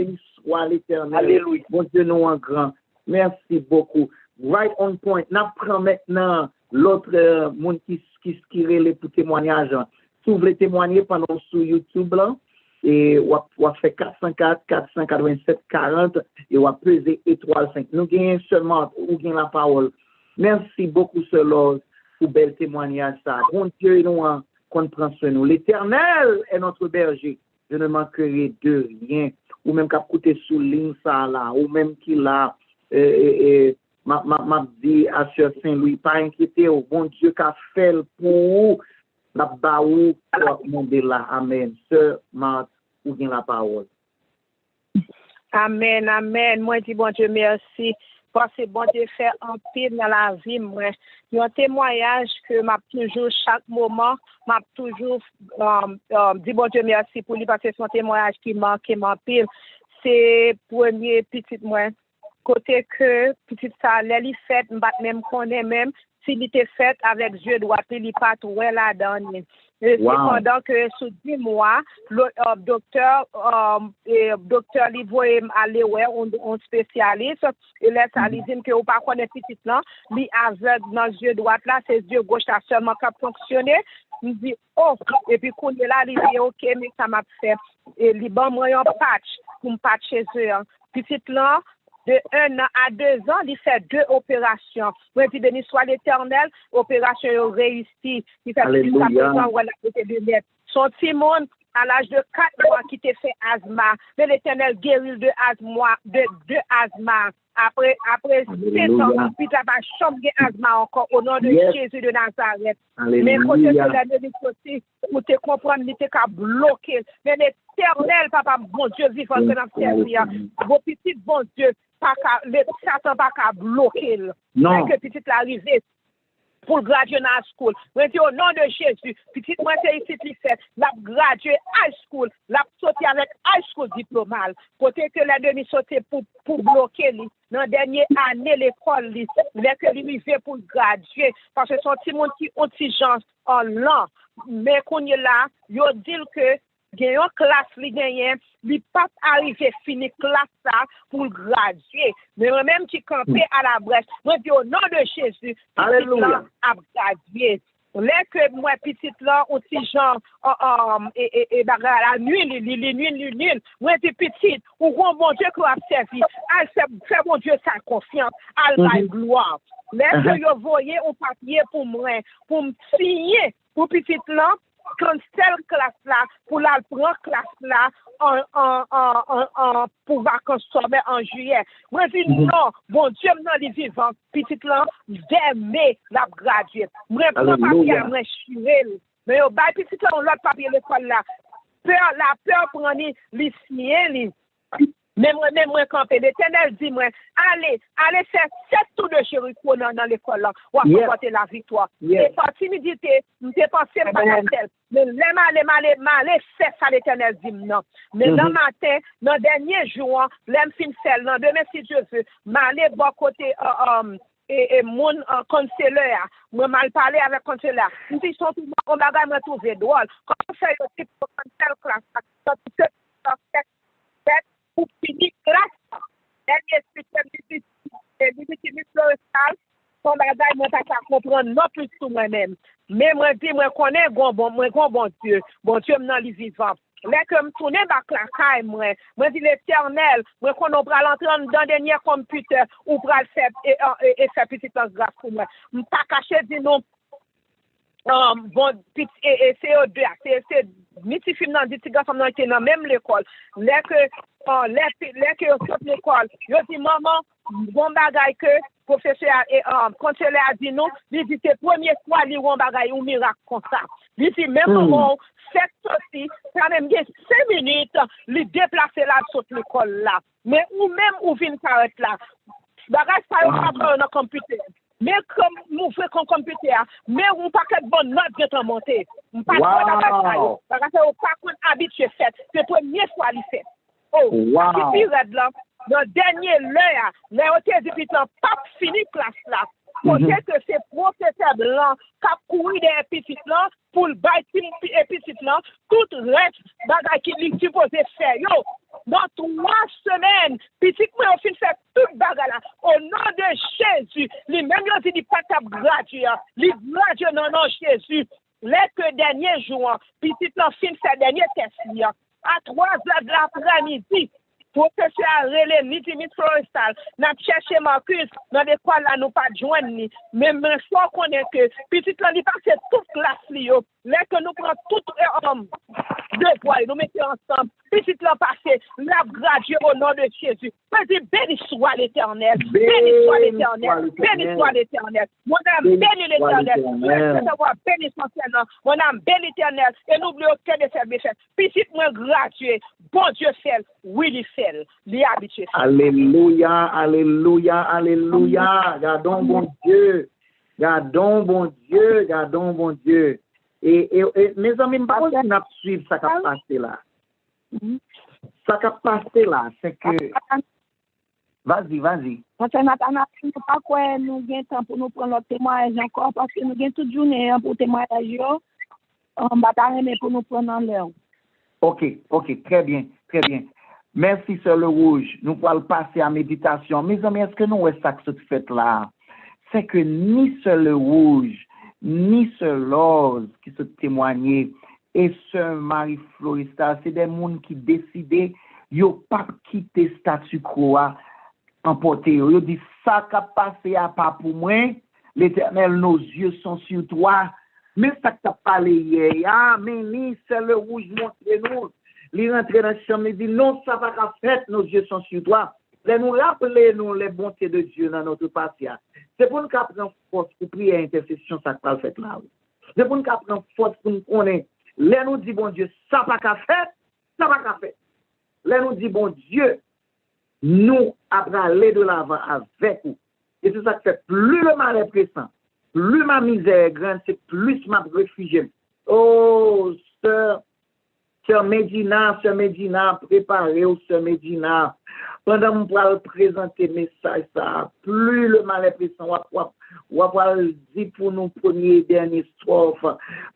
Alléluia. Bon Dieu, nous en grand. Merci beaucoup. Right on point. N'apprend maintenant l'autre monde qui relève pour témoignage. Si vous voulez témoigner pendant sur YouTube là, et on fait 404 487 40 et on peser étoile 5. Nous gagnons seulement ou gagnons la parole. Merci beaucoup, Lord, pour bel témoignage ça. Bon Dieu, nous qu'on prend sur nous. L'Éternel est notre berger. Je ne manquerai de rien. Ou même qu'à côté sous ligne ça là, ou même qu'il a m'a dit à Sœur Saint-Louis, pas inquiéter, au bon Dieu qu'a fait pour la baou pour monde là. Amen. Sœur Marthe, ou bien la parole. Amen. Moi dis bon Dieu merci. Parce que bon Dieu fait un pile dans la vie, moi. Il y a un témoignage que m'a toujours, chaque moment, m'a toujours dit bon Dieu merci pour lui, parce que c'est un témoignage qui manque pile. C'est premier petit moi. Côté que petit ça, les fait, même connaît même, s'il était fait avec Dieu droit, il n'est pas tout la dernière. Cependant que sous 10 mois, le docteur lui voit aller on spécialiste et laisse à lui dire que ou pas connaît petit là, lui aveugle dans yeux droit là, ses yeux gauche là seulement qui fonctionner. Il dit oh et puis quand il là il dit OK mais ça m'a fait et il bon moi un patch pour me patcher yeux. Petit là de 1 an à 2 ans, il fait 2 opérations. Moi, je béni soit l'Éternel, opération réussie. Il fait jusqu'à présent, voilà, son petit monde, à l'âge de 4 mois, qui t'a fait asthma. Mais l'Éternel guérit de asthma. Après 7 ans, puis t'as pas chambé asthma encore au nom de Jésus de Nazareth. Mais quand tu as donné ceci, pour te comprendre, il était qu'à bloquer. Mais l'Éternel, papa, bon Dieu, vivant que dans servir. Vos petits, bon Dieu, le Satan pas qu'à bloquer. Non. Que petit l'arrivée pour graduer dans la school. Moi, au nom de Jésus, petit moi, c'est ici qui fait, l'a gradué high school, l'a sauté avec high school diplôme. Côté que la demi sauté pour bloquer lui. Dans la dernière année, l'école, lui, que lui veut pour graduer, parce que son petit monde qui exigence en l'an. Mais qu'on est là, il dit que il y a une classe li gagne, li pas arrivé fini classe ça pour graduer. Mais même qui campé à la brèche, moi dis au nom de Jésus, alléluia, a gradué. Là que moi petite là aussi genre et bagarre la nuit. Moi dis petite, ou bon Dieu qui a servi, fait bon Dieu sa confiance, al bail gloire. Là que yo voyez un papier pour moi, pour me signer pour petite là. Quand cette classe-là, pour la prendre classe-là pour vacances sommet en juillet. Moi, je dis non, bon Dieu, non, les vivants, petite là, j'aime la graduer. Moi, prends papier, moi, je suis mais au bas, petite là, on l'autre papier l'école là. La peur pour les signer, Mais moi, campé, l'Éternel dit, moi, allez faire 7 tours de Jéricho dans l'école là, ou apporter la victoire. Et par timidité, je pensé pas à tel. Mais m'aller faire ça, l'Éternel dit, non. Mais le matin, dans le dernier jour, l'aime fin faire, dans demain, si Dieu veut, m'aller bon côté, et mon conseiller, moi mal parler avec conseiller. Nous disons tout mon bagage me trouver drôle. Quand on fait aussi pour telle classe, pour finir classe. Dernier spécialiste florestal, son bagage moi pas comprendre non plus tout moi-même. Mais moi dis moi connais bon Dieu. Bon Dieu me dans les vivants. Là que me tourner back la caille moi dis l'Éternel, moi qu'on on pral entrer dans dernier computer ou pral faire et faire petite grâce pour moi. Me pas cacher dit non bon petit et CO2 c'est miti film dans dit gars dans était dans même l'école. Là que yo sort l'école, yo dit maman bon bagay que professeur et conseiller a dit non, il dit c'est première fois li bon bagay ou miracle comme ça. Il dit même maman fait sorti, quand même 5 minutes, li déplacer là sur l'école là. Mais ou même ou vinn s'arrête là. Bagay ça yo pas dans computer. Mais comme nous faisons computer, mais on pas que bonne note de monter. On pas de parce que on pas habitué fait. C'est première fois li fait. Oh, période là, dans dernier l'heure, les hôtels du piton pas fini classe là. Peut-être que c'est professeur blanc qui a couru des petits là pour le bâtir et petits là, tout reste bagay qui lui supposé faire yo. Dans 3 semaines, petit moi on fin faire tout bagay là au nom de Jésus. Les mêmes yo dit pas t'a gratuit, les gratuit non Jésus. Les que dernier jour, petit là fin faire dernier test là. À 3 heures de l'après-midi, professeur relé midi florestal, n'a cherché Marcus dans l'école là nous pas joindre ni même soit qu'on est que petit là il passe toute classe li yo là que nous prend tout deux fois nous mettons ensemble petit là passé la gradué au nom de Jésus. Vas-y béni soit l'Éternel, béni soit l'Éternel, béni soit l'Éternel. Mon âme béni l'Éternel, béni son Seigneur, mon âme béni l'Éternel et n'oublie aucun de ses bienfaits. Petit moi gradué, bon Dieu fait, oui il fait, il habitué. Alléluia, alléluia, alléluia. Gardons bon Dieu. Gardons bon Dieu, gardons bon Dieu. Et mes amis, pas qu'on a suivre ça qui a passé là. Ça qui a passé là, c'est que... Vas-y. Parce que Nathan, nous pas quoi nous avons temps pour nous prendre notre témoignage encore, parce que nous avons toute journée pour témoignage, on va t'arrêter pour nous prendre en l'air. Ok, très bien. Merci, Sœur Le Rouge. Nous allons passer à méditation. Mes amis, est-ce que nous avons ça que ce fait là? C'est que ni Sœur Le Rouge, ni Sœur Lose qui se témoignaient, et Sœur Marie Florista, c'est des gens qui décidaient, ils n'ont pas quitté statu quo emporté. Ils disent, ça qui a passé à pas pour moi, l'Éternel, nos yeux sont sur toi. Mais ça qui a parlé hier, mais ni Sœur Le Rouge montre-nous. Il rentre dans la chambre et dit, non, ça va pas faire, nos yeux sont sur toi. Nous rappeler nous les bontés de Dieu dans notre patrie. C'est pour nous prendre force pour prier à intercession, ça va faire là. C'est pour nous prendre force pour nous connaître. Là nous dit bon Dieu, ça va pas faire, ça va pas faire. Là nous dit bon Dieu, nous allons aller de l'avant avec vous. Et c'est ça qui fait plus le mal est pressant, plus ma misère est grande, c'est plus ma réfugié. Oh, sœur Médina, préparez-vous, Sœur Médina. Pendant que je vais présenter le message, ça, plus le mal est pressant, on va dire pour nous, première strophe.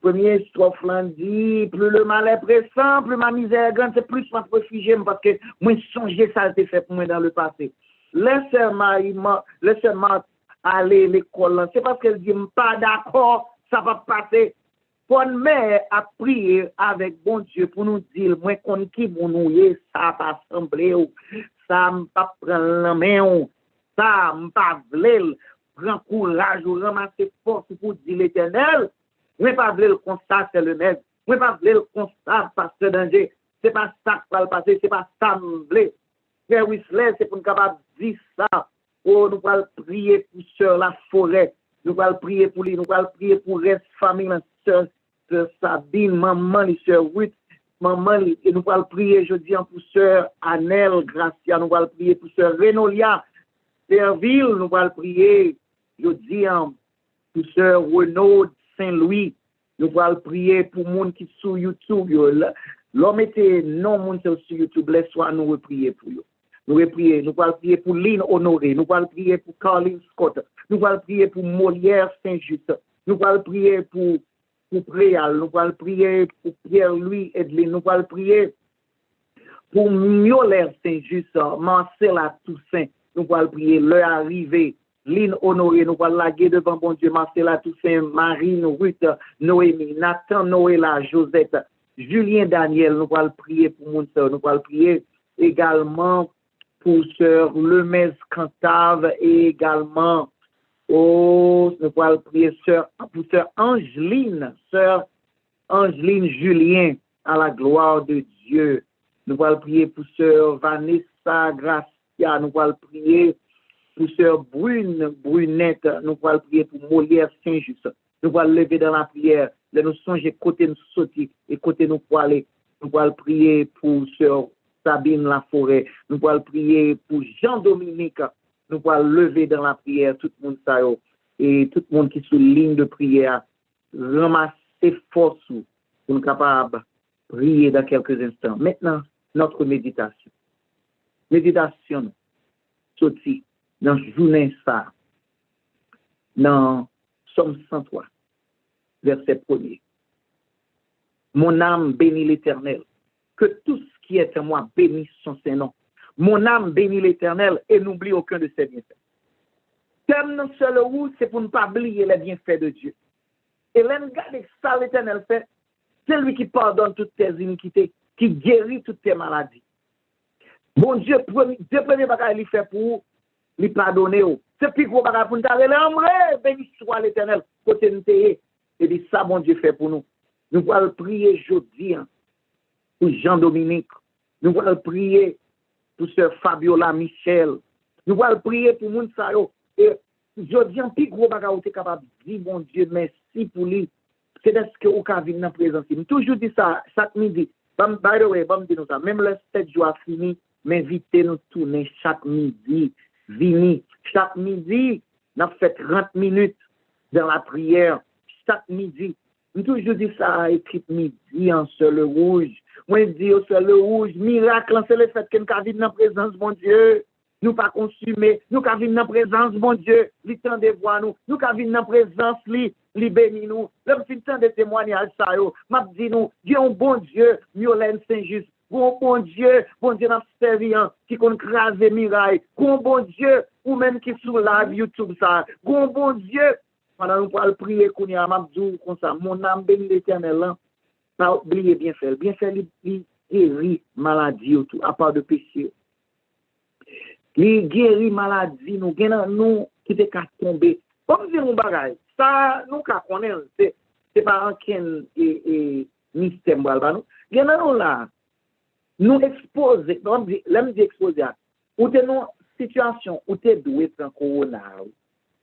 Première strophe, on dit, plus le mal est pressant, plus ma misère est grande, c'est plus ma réfugié, parce que moi, songer ça a été fait pour moi dans le passé. Laissez-moi aller à l'école, c'est parce qu'elle dit, pas d'accord, ça va passer. Bonne mère a prié avec bon Dieu pour nous dire, moi, qu'on qui pour nous, ça va sembler, ça ne pas prendre la main, ça ne pas vouloir prendre courage ou ramasser force pour dire l'Éternel. Moi, pas vouloir le constat, c'est le nègre. Moi, pas vouloir le constat, parce que danger, c'est pas ça qui va le passer, c'est pas ça que nous voulons. Frère Whistler, c'est pour nous capable de dire ça. Oh, nous allons prier pour Sœur La Forêt. Nous allons prier pour lui, nous allons prier pour reste famille, Sœur Sabine, maman, Sœur Ruth, maman, et nous allons prier, je dis, pour sœur Annelle Gracia, nous allons prier pour sœur Renolia Serville, nous allons prier, je dis, pour sœur Renaud Saint-Louis, nous allons prier pour les gens qui sont sur YouTube. L'homme était non monde sur YouTube, laisse-moi nous prier pour eux. Nous allons prier pour Lynn Honoré, nous allons prier pour Carlin Scott, nous allons prier pour Molière Saint-Just, nous allons prier pour Préal, nous allons prier pour Pierre-Louis Edlin, nous allons prier pour Miolaire Saint-Just, Marcella Toussaint, nous allons prier leur arrivée, Lynn Honoré, nous allons laguer devant bon Dieu, Marcella Toussaint, Marine, Ruth, Noémie, Nathan, Noëlla, Josette, Julien Daniel, nous allons prier pour mon soeur, nous allons prier également pour sœur Lemez Cantave et également nous allons prier pour sœur Angeline Julien, à la gloire de Dieu. Nous allons prier pour sœur Vanessa Gracia, nous allons prier pour sœur Brunette, nous allons prier pour Molière Saint-Just. Nous allons lever dans la prière, nous songer côté nous sauter et côté nous pour aller. Nous allons prier pour sœur Sabine Laforêt, nous allons prier pour Jean-Dominique, nous allons lever dans la prière tout le monde ça et tout le monde qui est sur ligne de prière, ramasser force pour nous capables de prier dans quelques instants. Maintenant, notre méditation. Méditation, sorti dans la journée ça, dans Somme 103, verset 1er. Mon âme bénit l'Éternel, que tout ce qui est en moi bénisse son Saint-Nom. Mon âme bénit l'Éternel et n'oublie aucun de ses bienfaits. Thème non seul où, c'est pour ne pas oublier les bienfaits de Dieu. Et regarde ça l'Éternel fait, c'est lui qui pardonne toutes tes iniquités, qui guérit toutes tes maladies. Bon Dieu, Dieu premier bagage il fait pour lui pardonner. C'est plus gros bagage pour nous dire, l'aimerait, béni soit l'Éternel, côté nous et dit ça, bon Dieu fait pour nous. Nous allons prier aujourd'hui pour Jean-Dominique. Nous allons prier pour sœur Fabiola Michel. Nous allons prier pour Mounsayo. Et je dis un petit gros bagage, tu es capable de dire, bon Dieu, merci pour lui. C'est ce que vous avez vu dans la présence. Je toujours dit ça, chaque midi. By the way, je dis ça. Même le 7 jours a fini, m'invitez nous tourner chaque midi. Vini. Chaque midi, on fait 30 minutes dans la prière. Chaque midi. Je toujours dit ça, équipe midi en seul rouge. Moi, je dis au seul rouge, miracle, c'est le fait que nous avons dans la présence, mon Dieu. Nous pas consommer, nous avons dans la présence, mon Dieu. Lui tend de voir nous. Nous avons dans la présence, lui bénit nous. L'homme fin temps de témoignage, ça, m'a dit nous, Dieu un bon Dieu, Miolène Saint-Just. Bon Dieu n'a servi, qui qu'on crase miraille. Bon Dieu, ou même qui sous live YouTube, ça. Bon Dieu. Pendant nous pour prier, qu'on y a Mabdou, comme ça, mon âme bénit l'Éternel, pas oublier bien fait, il guérit maladie autour, à part de péché. Il guérit maladie, nous qui te qu'à tomber. Comme dire mon bagage, ça, nous qu'à connaître, c'est pas un et mystère, nous. Nous là, nous exposer, l'aime dire exposer, ou t'es dans situation, où t'es doué sans corona.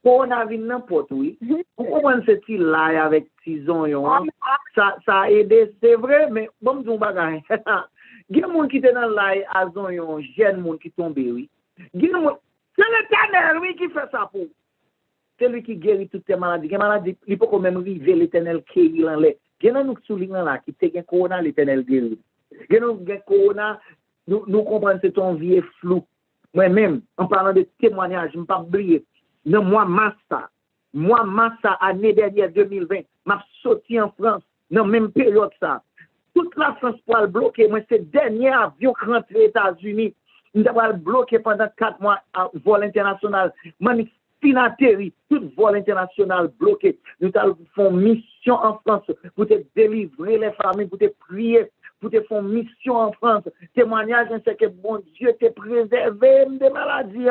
Corona vient n'importe où. Vous comprenez ce qu'il là avec tison, ça a aidé, c'est vrai, mais bon, nous bagage. Il y a des gens qui sont dans l'ail, ils jeune monde qui tombe, oui. C'est l'Éternel, oui, qui fait ça pour. C'est lui qui guérit toutes tes maladies. Les maladies, il peut quand même arriver l'Éternel qui est en l'air. Il y a nous soulignent là, qui te gagne corona, l'Éternel guérit. Il y a nous gagne corona, nous comprenons que ton vie est flou. Moi-même, en parlant de témoignages, je ne peux pas oublier. Non, moi, massa, année dernière, 2020, m'a sorti en France, dans la même période, ça. Toute la France pour le bloquer. Moi, c'est le dernier avion qui rentre aux États-Unis. Nous avons bloqué pendant 4 mois à vol international. Finatérie, tout vol international bloqué. Nous avons fait mission en France pour te délivrer les familles, pour te prier, pour te faire mission en France. Témoignage, c'est que bon Dieu te préservé des maladies.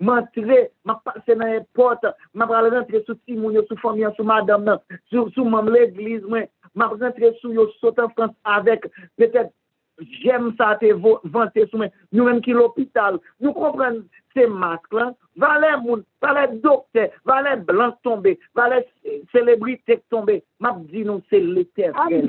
M'entrer, m'a passé dans les portes, m'a rentrer sous Simon, sous famille, sous madame, sous même l'église, m'a rentrer sous yo saute en France avec peut-être j'aime ça te vanter sous nous même qui l'hôpital. Nous comprenons ces masques là, valait moun, valait docteur, valait blanc tombé, valait célébrité tombé. M'a dit nous c'est l'Éternel.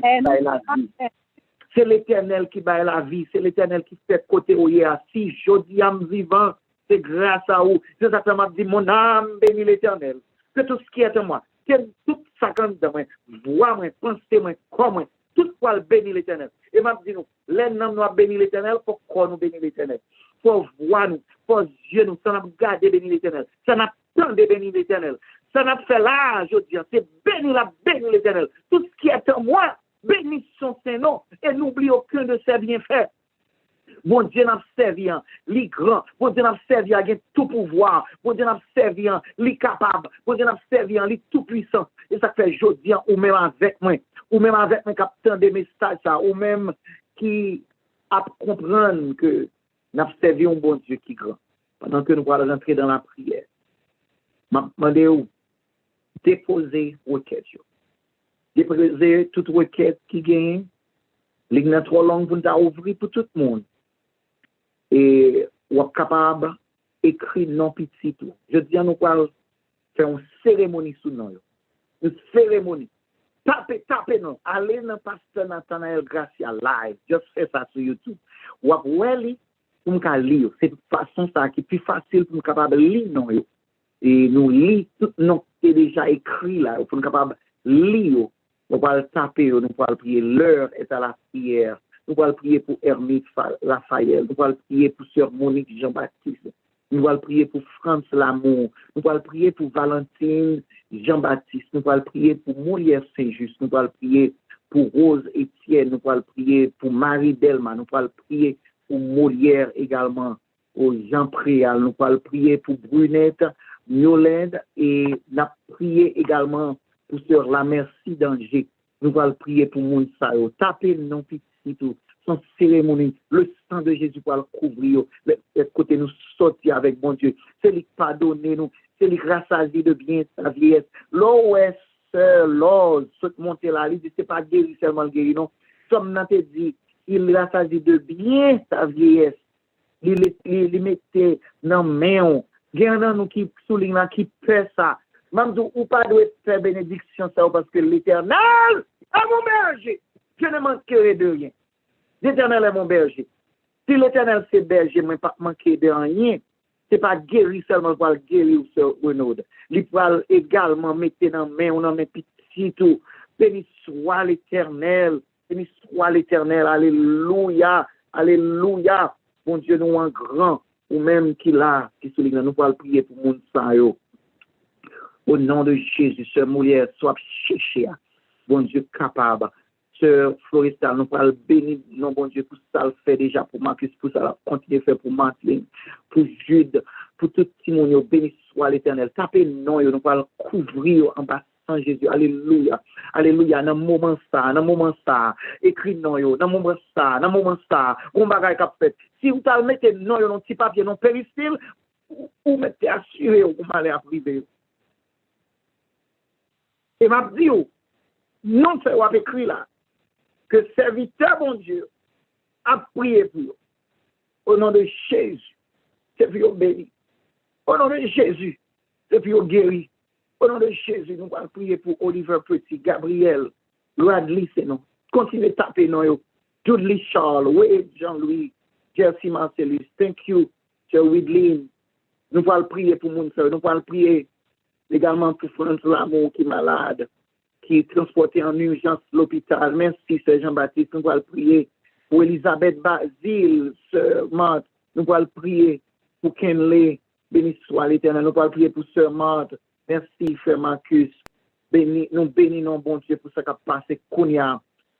C'est l'Éternel qui bat la vie, c'est l'Éternel qui fait côté où il est assis. Je dis à me vivant, c'est grâce à vous. C'est ça que m'a dit, mon âme bénit l'Éternel. Que tout ce qui est en moi, que tout ça quand de moi, voix moi, pensée moi, corps moi, tout quoi bénit l'Éternel. Et m'a dit nous, les noms nous bénir l'Éternel, pour qu'on nous bénisse l'Éternel. Pour voir nous, pour Dieu nous, ça n'a gardé bénir l'Éternel. Ça n'a tant de bénir l'Éternel. Ça n'a fait là, je dis, c'est bénir l'Éternel. Tout ce qui est en moi, bénisse son Saint-Nom et n'oublie aucun de ses bienfaits. Bon Dieu n'a servi, les grands. Bon Dieu n'a servi à tout pouvoir. Bon Dieu n'a servi, les capables. Bon Dieu n'a servi, les tout puissants. Et ça fait aujourd'hui, ou même avec moi, capitaine des messages, ou même qui a comprendre que n'a servi un bon Dieu qui est grand. Pendant que nous allons entrer dans la prière, m'a demandé où déposer requête. Déposer toute requête qui gagne. Ligne trop longue pour nous ouvrir pour tout le monde. Et on est capable d'écrire non petit tout. Je dis à nous quoi faire une cérémonie sous nous. Une cérémonie. Tapez non. Allez dans Pasteur Nathanael Gracia live. Just fais ça sur YouTube. Ou après, pour nous lire. C'est de façon ça qui est plus facile pour nous capable de lire non. Et nous lire tout non qui est déjà écrit là. Pour nous capable de lire. Nous allons taper, nous allons prier. L'heure est à la prière. Nous allons prier pour Hermite Raphaël. Nous allons prier pour Sœur Monique Jean-Baptiste. Nous allons prier pour France Lamour. Nous allons prier pour Valentine Jean-Baptiste. Nous allons prier pour Molière Saint-Just. Nous allons prier pour Rose Étienne. Nous allons prier pour Marie Delma. Nous allons prier pour Molière également. Pour Jean Préal. Nous allons prier pour Brunette Yolande. Et nous allons prier également pour Sœur La Merci d'Angers. Nous allons prier pour Mounsayo. Tapez non petit tout. Son cérémonie, le sang de Jésus pour le couvrir. Le côté nous sortir avec bon Dieu. C'est lui pardonner nous. C'est lui rassasier de bien sa vieillesse. L'eau est seul, l'eau, saute monter là, il dit c'est pas guéri seulement guéri, non. Comme n'a te dit, il rassasie de bien sa vieillesse. Il mettait dans main. Gardons nous qui souligne là, qui fait ça. Même ou pas doit faire bénédiction ça parce que l'Éternel est mon berger. Je ne manquerai de rien. L'Éternel est mon berger. Si l'Éternel c'est berger, je ne vais pas manquer de rien. Ce n'est pas guéri seulement pour guérir sur Renaud. Il peut également mettre dans main, on en met petit tout. Béni soit l'Éternel. Béni soit l'Éternel. Alléluia. Alléluia. Mon Dieu, nous en grand. Ou même qui l'a, qui souligne, nous pouvons prier pour mon sang. Au nom de Jésus, Sœur Molière, sois cherchée. Bon Dieu capable. Sœur Florista, nous pouvons bénir, non, bon Dieu, pour ça le fait déjà pour Marcus, pour ça la continuer à faire pour Martine, pour Jude, pour tout le monde, béni soit l'Éternel. Tapez non, nous pouvons couvrir en bas sans Jésus. Alléluia. Alléluia. Dans le moment ça, écrit non, dans le moment ça, on bagaille qu'a fait. Si vous mettez non, dans petit papier, non péristyle, vous mettez assuré, vous m'allez à priver. Et m'a dit, non, c'est what écrit là, que serviteur, mon Dieu, a prié pour eux. Au nom de Jésus, c'est pour eux béni. Au nom de Jésus, c'est pour eux guéri. Au nom de Jésus, nous allons prier pour Oliver Petit, Gabriel, Radley, c'est non. Continuez de taper, non, Judley Charles, Wade, Jean-Louis, Jersey Marcellus, thank you, Sir Widlin. Nous allons prier pour mon frère, nous allons prier également pour France Lamour qui est malade, qui est transporté en urgence à l'hôpital. Merci, Sœur Jean-Baptiste. Nous allons prier pour Elisabeth Basile, Sœur Marthe. Nous allons prier pour Kenley. Béni soit l'Éternel. Nous allons prier pour Sœur Marthe. Merci, Frère Marcus. Nous bénissons, bon Dieu, pour ce qui a passé.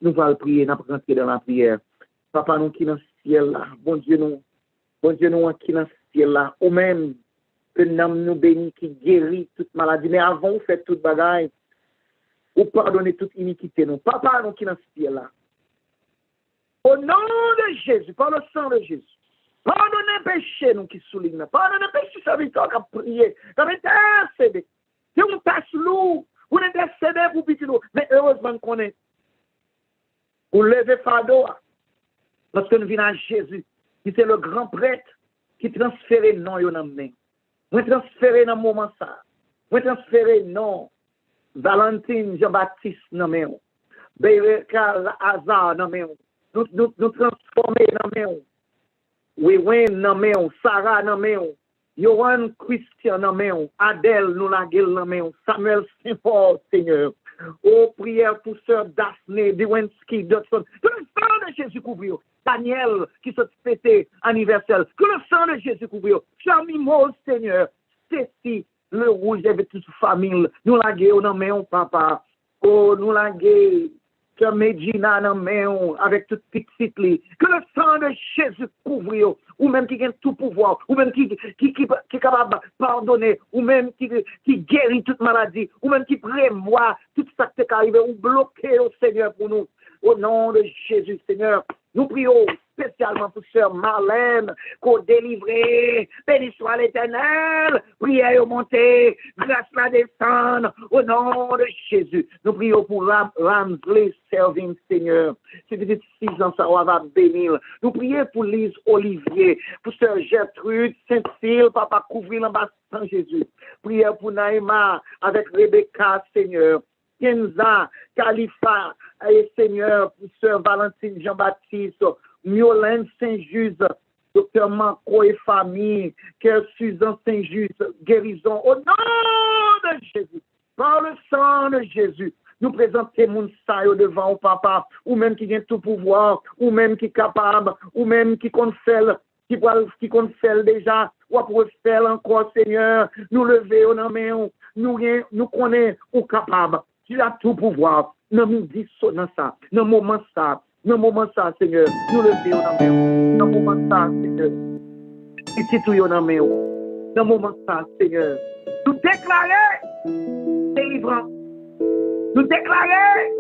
Nous allons prier, nous allons rentrer dans la prière. Papa, nous qui dans le ciel là. Bon Dieu, nous qui dans le ciel là. Ou même, que nous bénit, qui guérit toute maladie. Mais avant, vous faites toute bagaille. Ou pardonnez toute iniquité. Nous, Papa, nous qui dans ce ciel là. Au nom de Jésus, par le sang de Jésus. Pardonnez péché, nous qui soulignons. Pardonnez péché, ça veut dire qu'on a prié. Qu'on a intercédé. Si on passe lourd, on intercède pour petit nous. Mais heureusement qu'on est. Vous levez fardeau. Parce que nous venons à Jésus, qui c'est le grand prêtre, qui transfère non dans nos mains. Vous transférez dans le moment ça. Vous transférez non. Valentine Jean-Baptiste dans mes mains. Béréka Hazard dans mes mains. nous transformer dans main. Wewen dans main, Sarah dans main. Yohan Christian dans main, Adèle nous la gueule dans main, Samuel Saint-Paul, Seigneur. Oh, prière pour sœur Daphné, Dewensky, Dodson. Que le sang de Jésus couvre. Daniel qui se fêtait anniversaire. Que le sang de Jésus couvre. Charmimo, Seigneur. Ceci, le rouge avec toute famille. Nous la gueule dans main, papa. Oh, nous la gueule. Que Medina dans main avec toute petite li. Que le sang de Jésus couvre, ou même qui gagne tout pouvoir, ou même qui est capable de pardonner, ou même qui guérit toute maladie, ou même qui prévoit tout ça qui est arrivé, ou bloquer au Seigneur pour nous. Au nom de Jésus, Seigneur, nous prions spécialement pour sœur Marlène, qu'on délivre, béni soit l'Éternel, prière monter, grâce la descendre, au nom de Jésus. Nous prions pour Ramsley Serving, Seigneur. C'est peut-être 6 ans, ça va bénir. Nous prions pour Lise Olivier, pour sœur Gertrude, Saint-Cyr, papa couvrir l'ambassade Jésus. Prière pour Naïma, avec Rebecca, Seigneur. Kenza, Khalifa, et Seigneur, pour sœur Valentine Jean-Baptiste, Miolène Saint-Just, docteur Manco et famille, Cœur Suzanne Saint-Just, guérison au nom de Jésus, par le sang de Jésus. Nous présentons mon saille devant au papa, ou même qui vient tout pouvoir, ou même qui est capable, ou même qui compte faire, qui compte faire déjà, ou pour faire encore, Seigneur, nous lever au nom de nous connaissons ou capable. Tu as tout pouvoir. Nous nous dissonons ça. Dans moment ça, Seigneur, nous levons dans moment ça, Seigneur. Et c'est tout dans moment ça, Seigneur. Nous déclarer délivrance. Nous déclarer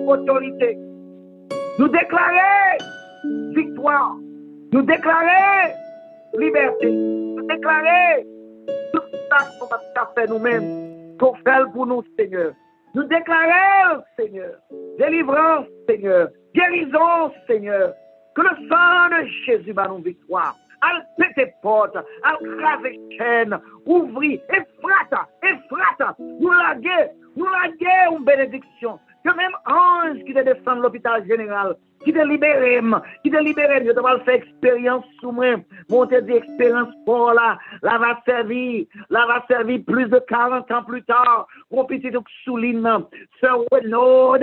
autorité. Nous déclarer victoire. Nous déclarer liberté. Nous déclarer tout ça qu'on va faire nous-mêmes. Qu'on fait pour nous, Seigneur. Nous déclarons, Seigneur, délivrance, Seigneur, guérison, Seigneur, que le sang de Jésus va nous victoire. Al péter porte, al craser chaîne, ouvrir, effrata, nous laguer une bénédiction. Que même ange qui te descend de l'hôpital général, qui te libère, je te vais faire expérience sous moi. Mon te dit expérience pour là va servir plus de 40 ans plus tard. Mon petit souligne, Sœur Renaud,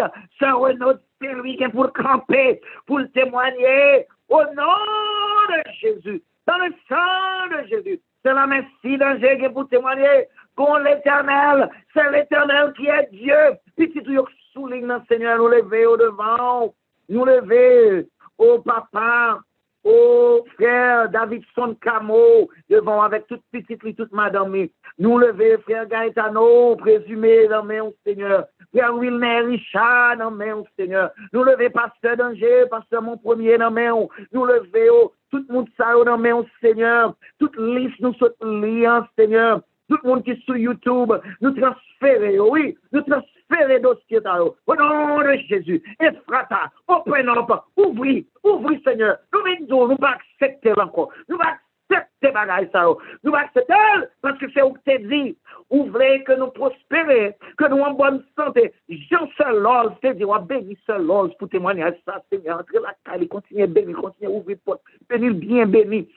c'est lui qui est pour camper, pour le témoigner, au nom de Jésus, dans le sang de Jésus. C'est la merci danger qui est pour témoigner. Qu'on l'Éternel, c'est l'Éternel qui est Dieu. Petit tout souligne, Seigneur, nous lever au devant, nous lever au papa, au frère Davidson Camo, devant avec toute petite, toute madame. Nous lever, frère Gaetano, présumé dans main, Seigneur. Frère Wilner Richard dans main, Seigneur. Nous lever, pasteur Danger, pasteur mon premier dans main. Nous lever, tout le monde ça dans main, Seigneur. Toute liste, nous sommes liés, Seigneur. Tout le monde qui est sur YouTube, nous transférer, nous transférer dossier au nom de Jésus. Effrata, open up, ouvrir, Seigneur. Nous ne pas accepter encore. Nous ne pas accepter bagaille ça. Nous pas accepter parce que c'est où tu dit. Ouvrez que nous prospérer, que nous en bonne santé. Jean Seul c'est dit, béni Seul pour témoigner à ça, Seigneur. Entre la caille, continue béni, continue ouvrir porte. Béni le bien, béni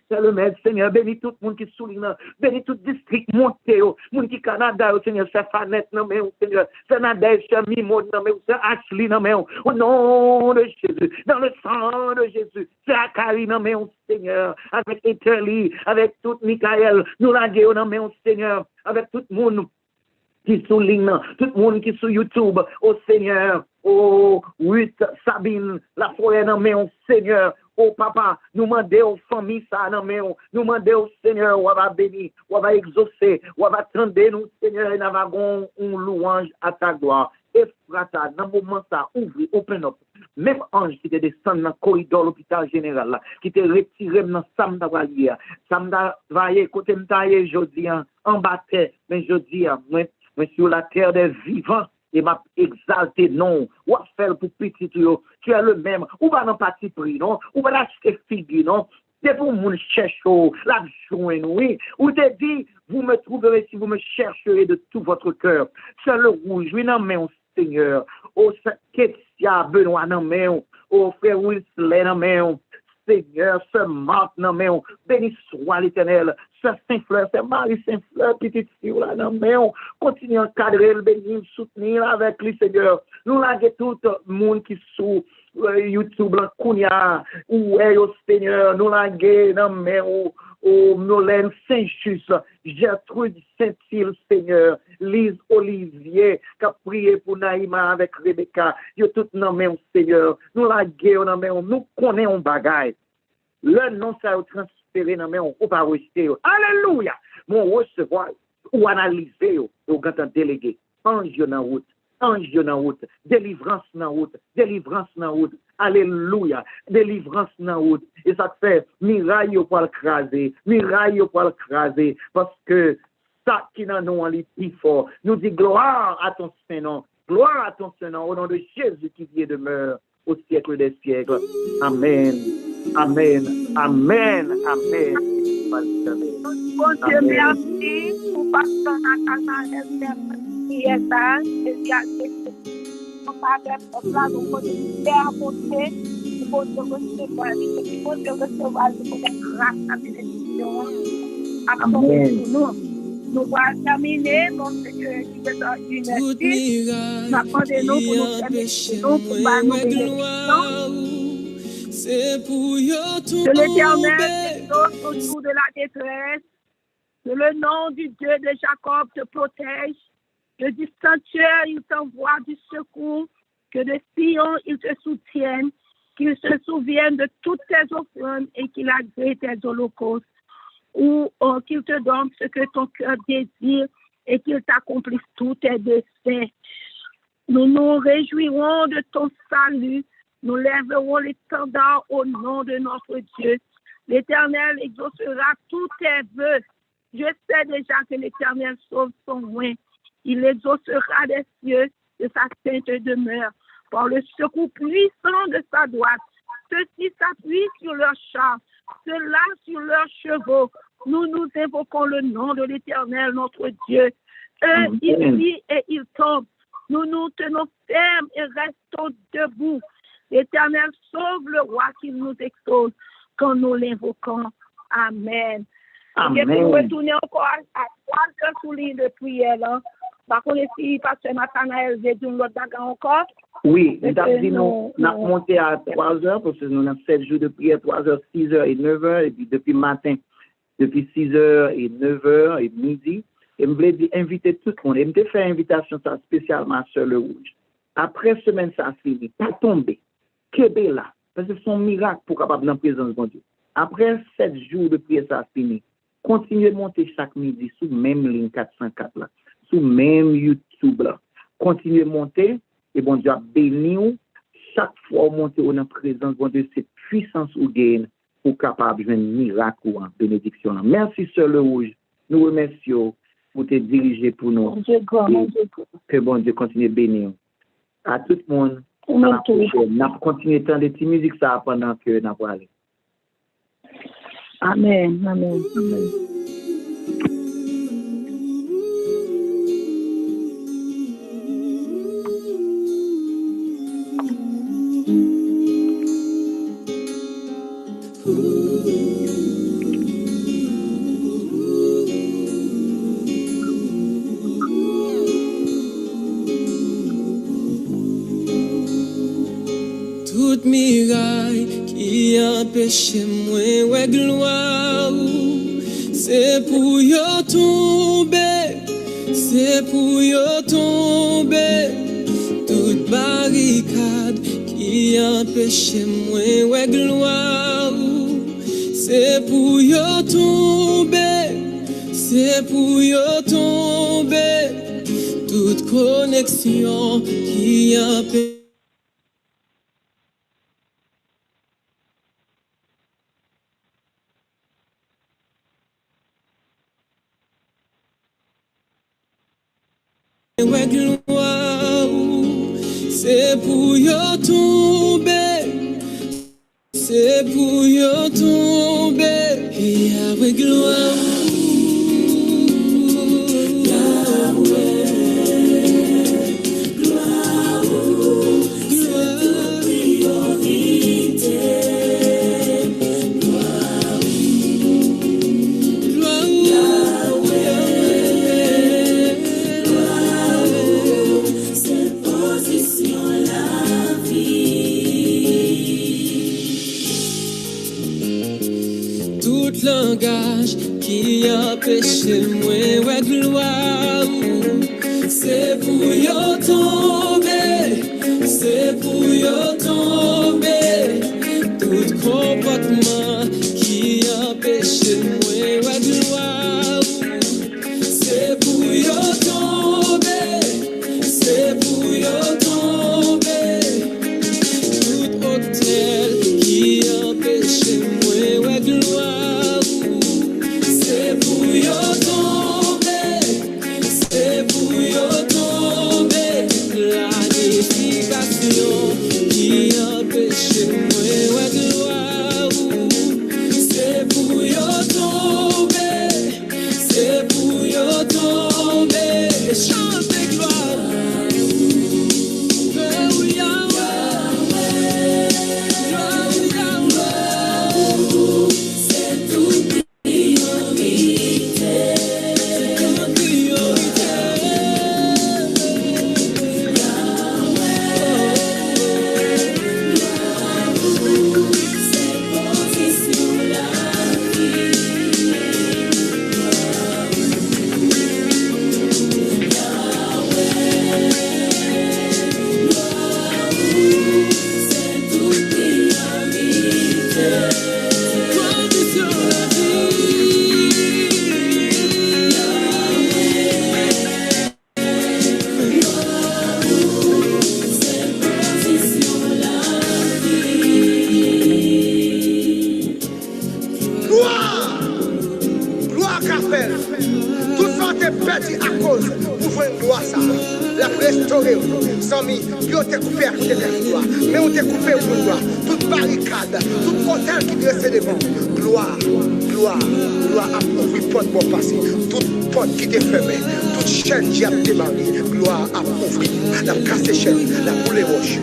Seul Maître, Seigneur. Béni tout le monde qui souligne, béni tout district Monteo, monde qui Canada, Seigneur. C'est Fanette, non mais Seigneur. C'est Nadège, c'est Mimode, non mais c'est Ashley, non mais au nom de Jésus, dans le sang de Jésus. C'est Akari, non mais Seigneur. Avec Eteli, avec tout Michael, nous la guérons, non mais Seigneur. Avec tout le monde qui souligne, tout le monde qui est sur YouTube, au Seigneur, au Ruth, Sabine, la forêt, non mais Seigneur, au papa, nous demandons aux familles ça, non mais nous demandons au Seigneur, on va bénir, on va exaucer, on va attendre nous, Seigneur, et nous avons une louange à ta gloire. Et frata, dans le moment ça, ouvre, open up. Même ange qui te descend dans le corridor de l'hôpital général, là, qui te retire dans Samda Valier, Samda Valier, côté m'taille, je dis, en bataille, mais je dis, moi, sur la terre des vivants, et m'a exalté, non, ou à faire pour petit, tu es le même, ou va dans parti pris, non, ou va l'acheter figure, non, c'est pour mon chercher la joie, oui, ou te dit, vous me trouverez si vous me chercherez de tout votre cœur. C'est le rouge, oui, non, mais Seigneur, au Ketia, Benoît, non, mais Oh, frère Wilson, non, mais Seigneur, Sœur Marthe, non, mais béni soit l'Éternel. Sœur Saint-Fleur, Sœur Marie Saint-Fleur, petite fille, là, non, mais continue à encadrer, le bénir, soutenir avec lui, Seigneur. Nous laguons tout le monde qui sous YouTube, là, Kounia, ou au Seigneur, nous laguons, non, mais Nolène Saint-Just, Gertrude Saint-Île, Seigneur, Lise Olivier, qui a prié pour Naïma avec Rebecca, yo tout non mais Seigneur, nous la guerre, non mais nous connaissons un bagage. Le nom ça a transféré, non mais on va pas rejeter. Alléluia! Mon recevoir ou analyser, ou quand on délégué, ange dans route. Ange dans route, délivrance dans route, délivrance dans route, alléluia, délivrance dans route. Et ça fait, miraille pour le craser, parce que ça qui n'a nous en plus fort, nous dit gloire à ton Saint-Nom, gloire à ton Saint-Nom, au nom de Jésus qui vient demeure au siècle des siècles. Amen, amen, amen, amen. Bon Dieu, merci pour pasteur Nathanaël. Qui est là, et on va faire nous faire monter, pour te recevoir, pour te recevoir, pour te grâce à bénédiction. Nous allons terminer, mon Seigneur, qui est dans une étude. Nous attendons pour nous faire bénédiction, pour nous bénédiction. Que l'Éternel te autour de la détresse, que le nom du Dieu de Jacob te protège. Que du sanctuaire, il t'envoie du secours, que de Sion, il te soutienne, qu'il se souvienne de toutes tes offrandes et qu'il agrée tes holocaustes, ou qu'il te donne ce que ton cœur désire et qu'il t'accomplisse tous tes desseins. Nous nous réjouirons de ton salut, nous lèverons l'étendard au nom de notre Dieu. L'Éternel exaucera tous tes vœux. Je sais déjà que l'Éternel sauve son loin. Il exaucera des cieux de sa sainte demeure par le secours puissant de sa droite. Ceux-ci s'appuient sur leurs chars, ceux-là sur leurs chevaux. Nous nous invoquons le nom de l'Éternel, notre Dieu. Eux, ils vivent et ils tombent. Nous nous tenons fermes et restons debout. L'Éternel sauve le roi qui nous expose quand nous l'invoquons. Amen. Amen. Et pour retourner encore à 3 souliers de prière, là. Par contre, si Pasteur Nathanaël veut dire l'autre bagarre encore. Oui, nous avons monté à 3 heures, parce que nous avons 7 jours de prière, 3 heures, 6 heures et 9 heures, et puis depuis matin, depuis 6 heures et 9 heures et midi. Et je voulais inviter tout le monde. Et je me fait invitation ça spécialement à Sœur Le Rouge. Après semaine, ça a fini. Pas tomber. Québé là. Parce que c'est un miracle pour capable dans la présence de Dieu. Après 7 jours de prière, ça a fini. Continuez de monter chaque midi sous même ligne 404 là. Sous même YouTube là. Continuez de monter et bon Dieu a béni ou. Chaque fois vous montez dans la présence de Dieu, c'est puissance ou gain pour capable de un miracle ou en bénédiction. Merci Sœur Le Rouge. Nous remercions pour te diriger pour nous. Que bon Dieu continue de bénir. À tout le monde. À la prochaine. Nous continuons de entendre des petites musiques ça pendant que nous allons aller. Amen. Amen. Amen. Toute miraille qui empêche moi ouais gloire c'est pour yo tomber, c'est pour yo tomber. Toute barricade qui empêche moi ouais gloire c'est pour yo tomber, c'est pour yo tomber. Toute connexion qui empêche c'est pour yo tomber, c'est pour yo tomber, et avec gloire. Gloire, gloire, gloire, qui empêche moi ouais gloire. C'est pour yo tomber, c'est pour yo tomber. Tout comportement qui empêche moi ouais gloire. C'est pour yo tomber, c'est pour yo tomber. Tout hôtel qui empêche moi ouais gloire. C'est pour yo tomber, c'est pour yo tomber. Planification qui empêche moi ouais gloire. C'est pour yo tomber, c'est pour yo tomber. Chantez gloire. Gloire à ouvrir, la casse chaîne, la boule roche.